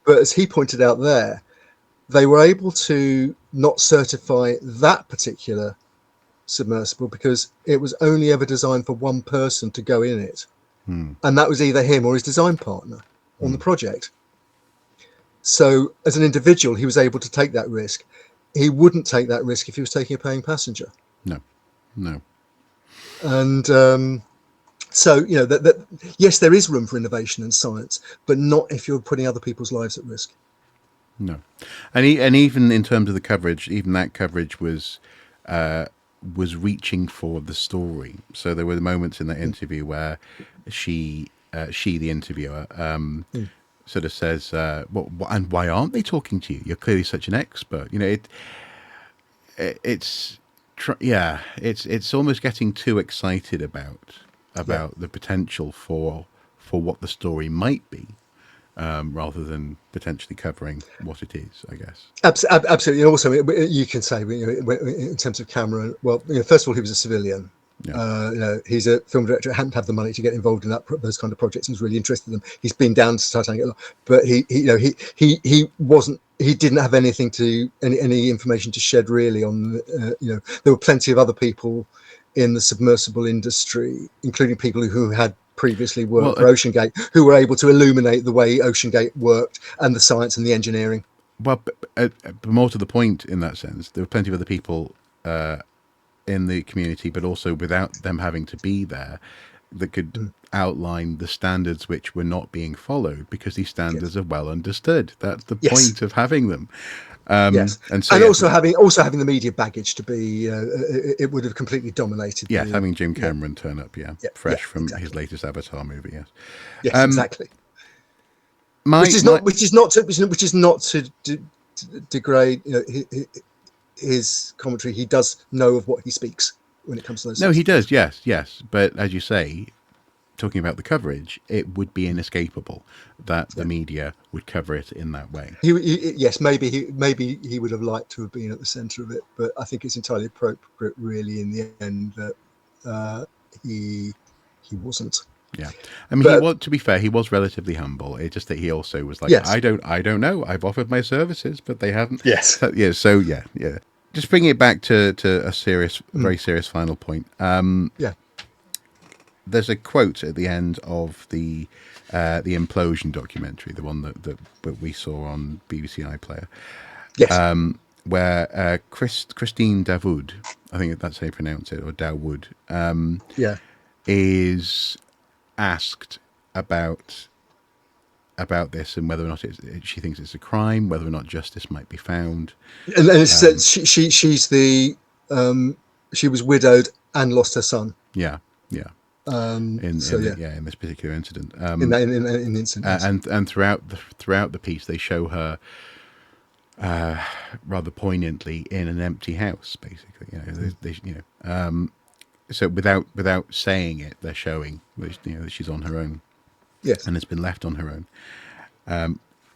Speaker 2: But as he pointed out there, they were able to not certify that particular submersible because it was only ever designed for one person to go in it, and that was either him or his design partner on the project. So as an individual, he was able to take that risk. He wouldn't take that risk if he was taking a paying passenger.
Speaker 1: No.
Speaker 2: And so yes, there is room for innovation and science, but not if you're putting other people's lives at risk.
Speaker 1: No. And even in terms of the coverage, even that coverage was reaching for the story. So there were moments in that interview where she the interviewer, sort of says, "Well, and why aren't they talking to you? You're clearly such an expert." It's almost getting too excited about the potential for what the story might be, rather than potentially covering what it is, I guess.
Speaker 2: Absolutely. And also, you can say, in terms of Cameron, well, first of all, he was a civilian. He's a film director. Hadn't had the money to get involved in those kind of projects. He was really interested in them. He's been down to Titanic a lot, but he wasn't. He didn't have anything any information to shed really on. There were plenty of other people in the submersible industry, including people who had previously worked for OceanGate, who were able to illuminate the way OceanGate worked and the science and the engineering.
Speaker 1: Well, but more to the point in that sense, there were plenty of other people in the community, but also without them having to be there, that could outline the standards which were not being followed, because these standards are well understood. That's the point of having them.
Speaker 2: Yes,
Speaker 1: and so,
Speaker 2: also having the media baggage to be, it would have completely dominated.
Speaker 1: Yes, having Jim Cameron turn up, fresh from his latest Avatar movie.
Speaker 2: Yes, exactly. Which is not to degrade, his commentary. He does know of what he speaks when it comes to those.
Speaker 1: No, he does. Yes, but as you say, talking about the coverage, it would be inescapable that the media would cover it in that way.
Speaker 2: Yes, maybe he would have liked to have been at the centre of it, but I think it's entirely appropriate, really, in the end, that he wasn't.
Speaker 1: Yeah, I mean, to be fair, he was relatively humble. It's just that he also was like, I don't know. I've offered my services, but they haven't.
Speaker 2: Yes.
Speaker 1: So yeah. Just bringing it back to a serious, very serious final point. There's a quote at the end of the Implosion documentary, the one that we saw on BBC iPlayer.
Speaker 2: Yes.
Speaker 1: Where Christine Dawood, I think that's how you pronounce it, or Dawood, is asked about this and whether or not she thinks it's a crime, whether or not justice might be found.
Speaker 2: And she was widowed and lost her son.
Speaker 1: Yeah. In this particular incident. In
Speaker 2: the incident.
Speaker 1: And throughout the piece, they show her rather poignantly in an empty house, basically. So without saying it, they're showing that she's on her own.
Speaker 2: Yes.
Speaker 1: And has been left on her own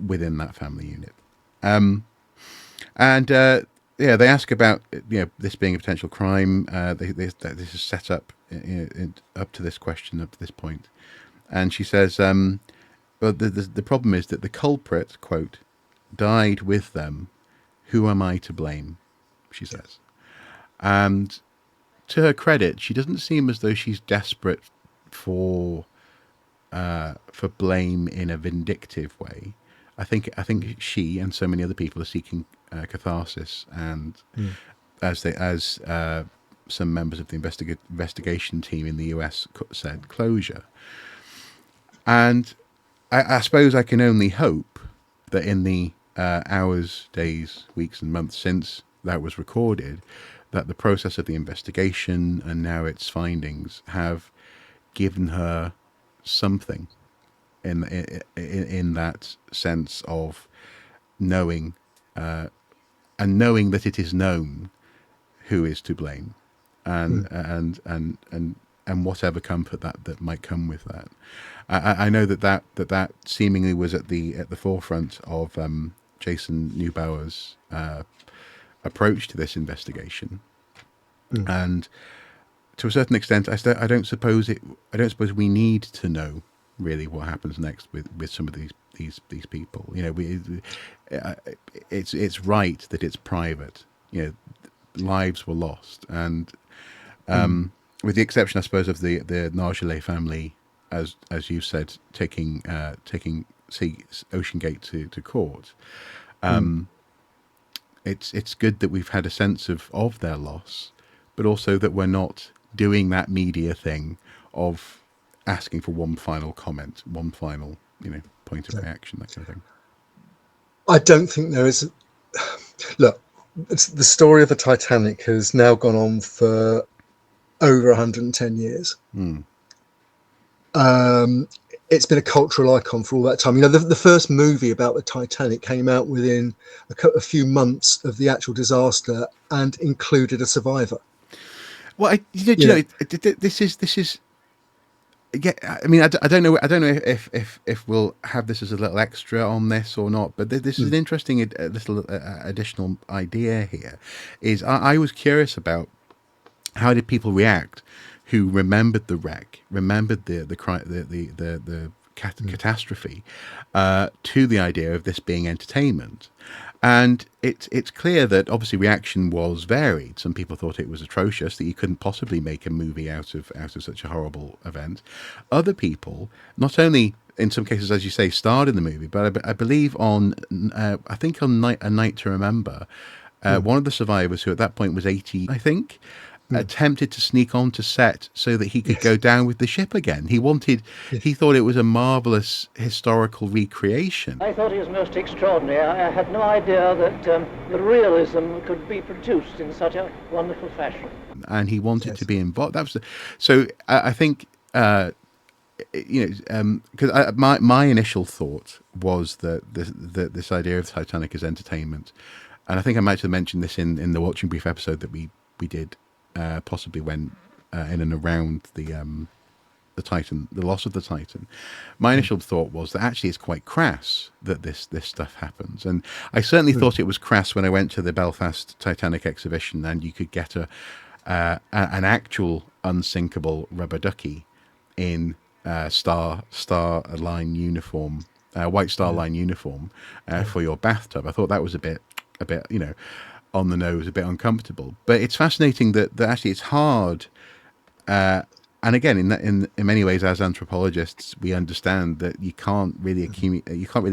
Speaker 1: within that family unit. They ask about this being a potential crime. This is set up up to this question, up to this point, and she says, "Well, the problem is that the culprit, quote, died with them. Who am I to blame?" She says, and to her credit, she doesn't seem as though she's desperate for blame in a vindictive way. I think she and so many other people are seeking catharsis, and as some members of the investigation team in the US said, closure. And I suppose I can only hope that in the hours, days, weeks, and months since that was recorded, that the process of the investigation and now its findings have given her something in that sense of knowing and knowing that it is known who is to blame, and whatever comfort that might come with that. I know that seemingly was at the forefront of Jason Neubauer's approach to this investigation, and to a certain extent, I don't suppose we need to know really what happens next with some of these people. It's right that it's private. Lives were lost, and with the exception, I suppose, of the Nargeolet family, as you said, taking OceanGate to court. It's good that we've had a sense of their loss, but also that we're not doing that media thing of asking for one final comment, one final point of reaction, that kind of thing.
Speaker 2: I don't think there is. Look, the story of the Titanic has now gone on for over 110 years. It's been a cultural icon for all that time. The first movie about the Titanic came out within a few months of the actual disaster and included a survivor.
Speaker 1: Well, this is. Yeah, I mean, I don't know if we'll have this as a little extra on this or not, but this is an interesting little additional idea here. Is I was curious about how did people react who remembered the wreck, remembered the catastrophe, to the idea of this being entertainment. And it's clear that obviously reaction was varied. Some people thought it was atrocious, that you couldn't possibly make a movie out of such a horrible event. Other people, not only in some cases, as you say, starred in the movie, but I believe on A Night to Remember, one of the survivors, who at that point was 80, I think, attempted to sneak onto set so that he could go down with the ship again. He thought it was a marvelous historical recreation.
Speaker 7: I thought it was most extraordinary. I had no idea that the realism could be produced in such a wonderful fashion.
Speaker 1: And he wanted to be involved. So I think, because my initial thought was that this idea of Titanic as entertainment, and I think I might have mentioned this in the Watching Brief episode that we did, possibly when in and around the Titan, the loss of the Titan. My initial thought was that actually it's quite crass that this stuff happens, and I certainly thought it was crass when I went to the Belfast Titanic exhibition, and you could get an actual unsinkable rubber ducky in Star Line uniform, White Star Line uniform for your bathtub. I thought that was a bit on the nose, a bit uncomfortable. But it's fascinating that actually it's hard. And again, in many ways, as anthropologists, we understand that you can't really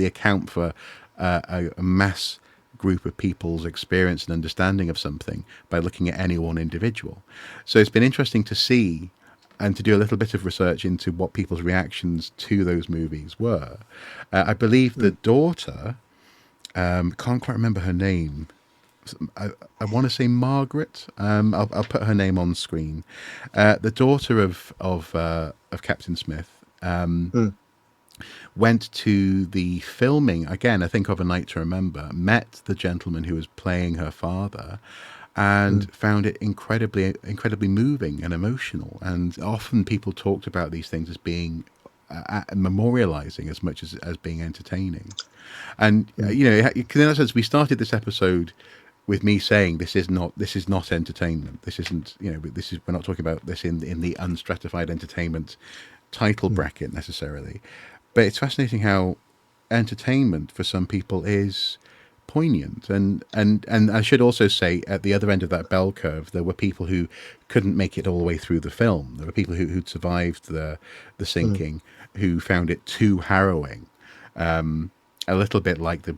Speaker 1: account for a mass group of people's experience and understanding of something by looking at any one individual. So it's been interesting to see and to do a little bit of research into what people's reactions to those movies were. I believe the daughter, can't quite remember her name. I want to say Margaret. I'll put her name on screen. The daughter of Captain Smith went to the filming again, I think, of A Night to Remember. Met the gentleman who was playing her father, and found it incredibly moving and emotional. And often people talked about these things as being memorializing as much as being entertaining. And in that sense, we started this episode with me saying this is not entertainment. This isn't, we're not talking about this in the Unstratified Entertainment title bracket necessarily. But it's fascinating how entertainment for some people is poignant, and I should also say at the other end of that bell curve there were people who couldn't make it all the way through the film. There were people who'd survived the sinking who found it too harrowing, a little bit like the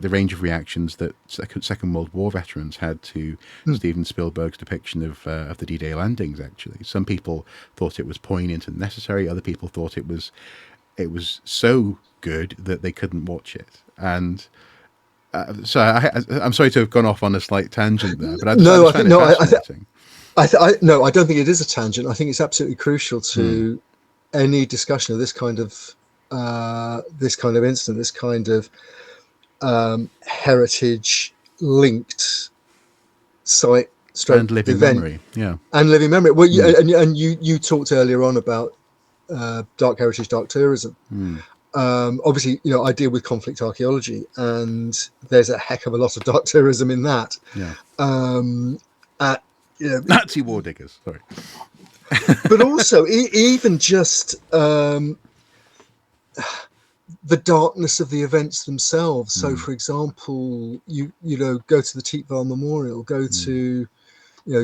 Speaker 1: range of reactions that Second World War veterans had to Steven Spielberg's depiction of the D-Day landings. Actually, some people thought it was poignant and necessary, other people thought it was so good that they couldn't watch it. And so I'm sorry to have gone off on a slight tangent there, but I don't think it is a tangent. I think it's absolutely crucial to any discussion of this kind of incident, this kind of heritage linked site and living
Speaker 2: event.
Speaker 1: Memory,
Speaker 2: and living memory. Well, you talked earlier on about dark heritage, dark tourism. Obviously, I deal with conflict archaeology, and there's a heck of a lot of dark tourism in that.
Speaker 1: Nazi war diggers, sorry.
Speaker 2: But also, even just the darkness of the events themselves. So, for example, you go to the Tietval Memorial, go to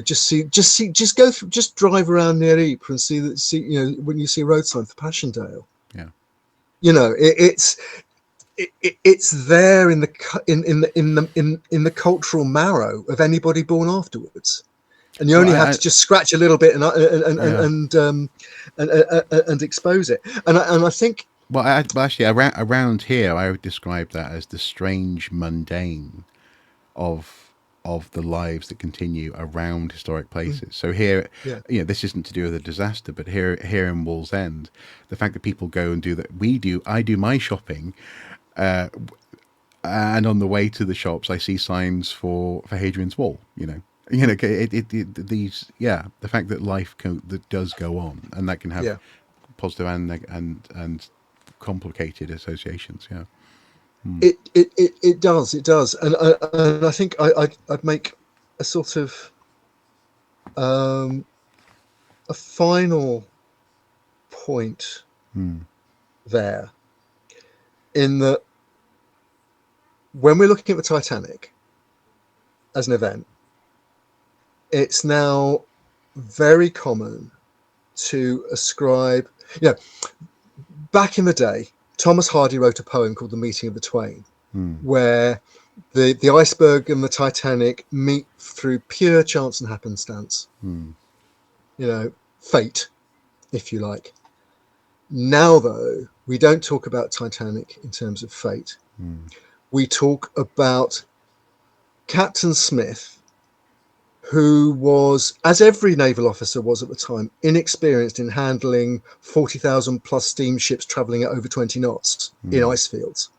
Speaker 2: just drive around near Ypres and see when you see a road sign for Passchendaele. It's there in the cultural marrow of anybody born afterwards, and you only have to just scratch a little bit and expose it. And I think
Speaker 1: actually around here I would describe that as the strange mundane of the lives that continue around historic places. So here, this isn't to do with a disaster, but here in Wallsend, the fact that people go and do that, I do my shopping, and on the way to the shops, I see signs for Hadrian's Wall. The fact that life that does go on, and that can have positive and complicated associations.
Speaker 2: It does, and I think I'd make a sort of a final point there, in that when we're looking at the Titanic as an event, it's now very common to ascribe, back in the day, Thomas Hardy wrote a poem called The Meeting of the Twain, where The iceberg and the Titanic meet through pure chance and happenstance. Fate, if you like. Now, though, we don't talk about Titanic in terms of fate. We talk about Captain Smith, who was, as every naval officer was at the time, inexperienced in handling 40,000 plus steamships travelling at over 20 knots in ice fields.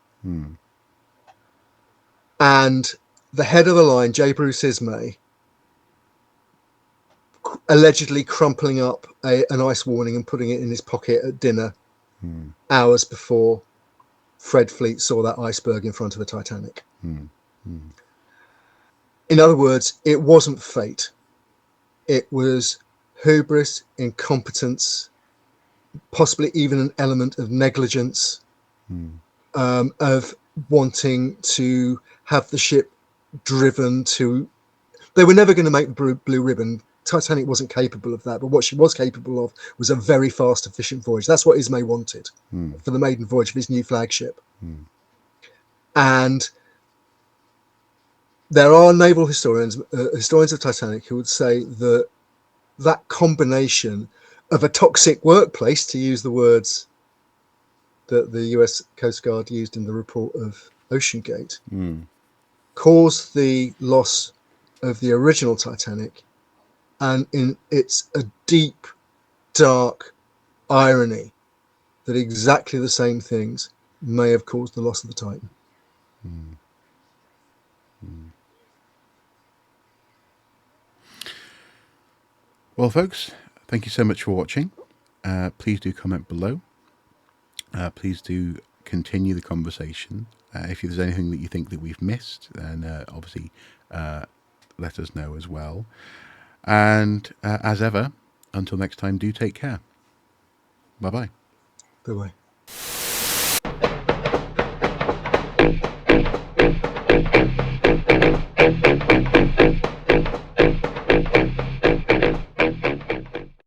Speaker 2: And the head of the line, J. Bruce Ismay, allegedly crumpling up an ice warning and putting it in his pocket at dinner hours before Fred Fleet saw that iceberg in front of the Titanic. In other words, it wasn't fate. It was hubris, incompetence, possibly even an element of negligence, of wanting to have the ship driven to... They were never going to make the blue ribbon. Titanic wasn't capable of that, but what she was capable of was a very fast, efficient voyage. That's what Ismay wanted for the maiden voyage of his new flagship. And there are naval historians of Titanic, who would say that that combination of a toxic workplace, to use the words that the US Coast Guard used in the report of OceanGate, caused the loss of the original Titanic. And it's a deep, dark irony that exactly the same things may have caused the loss of the Titan.
Speaker 1: Well, folks, thank you so much for watching. Please do comment below. Please do continue the conversation. If there's anything that you think that we've missed, then obviously let us know as well. And as ever, until next time, do take care. Bye-bye.
Speaker 2: Bye-bye.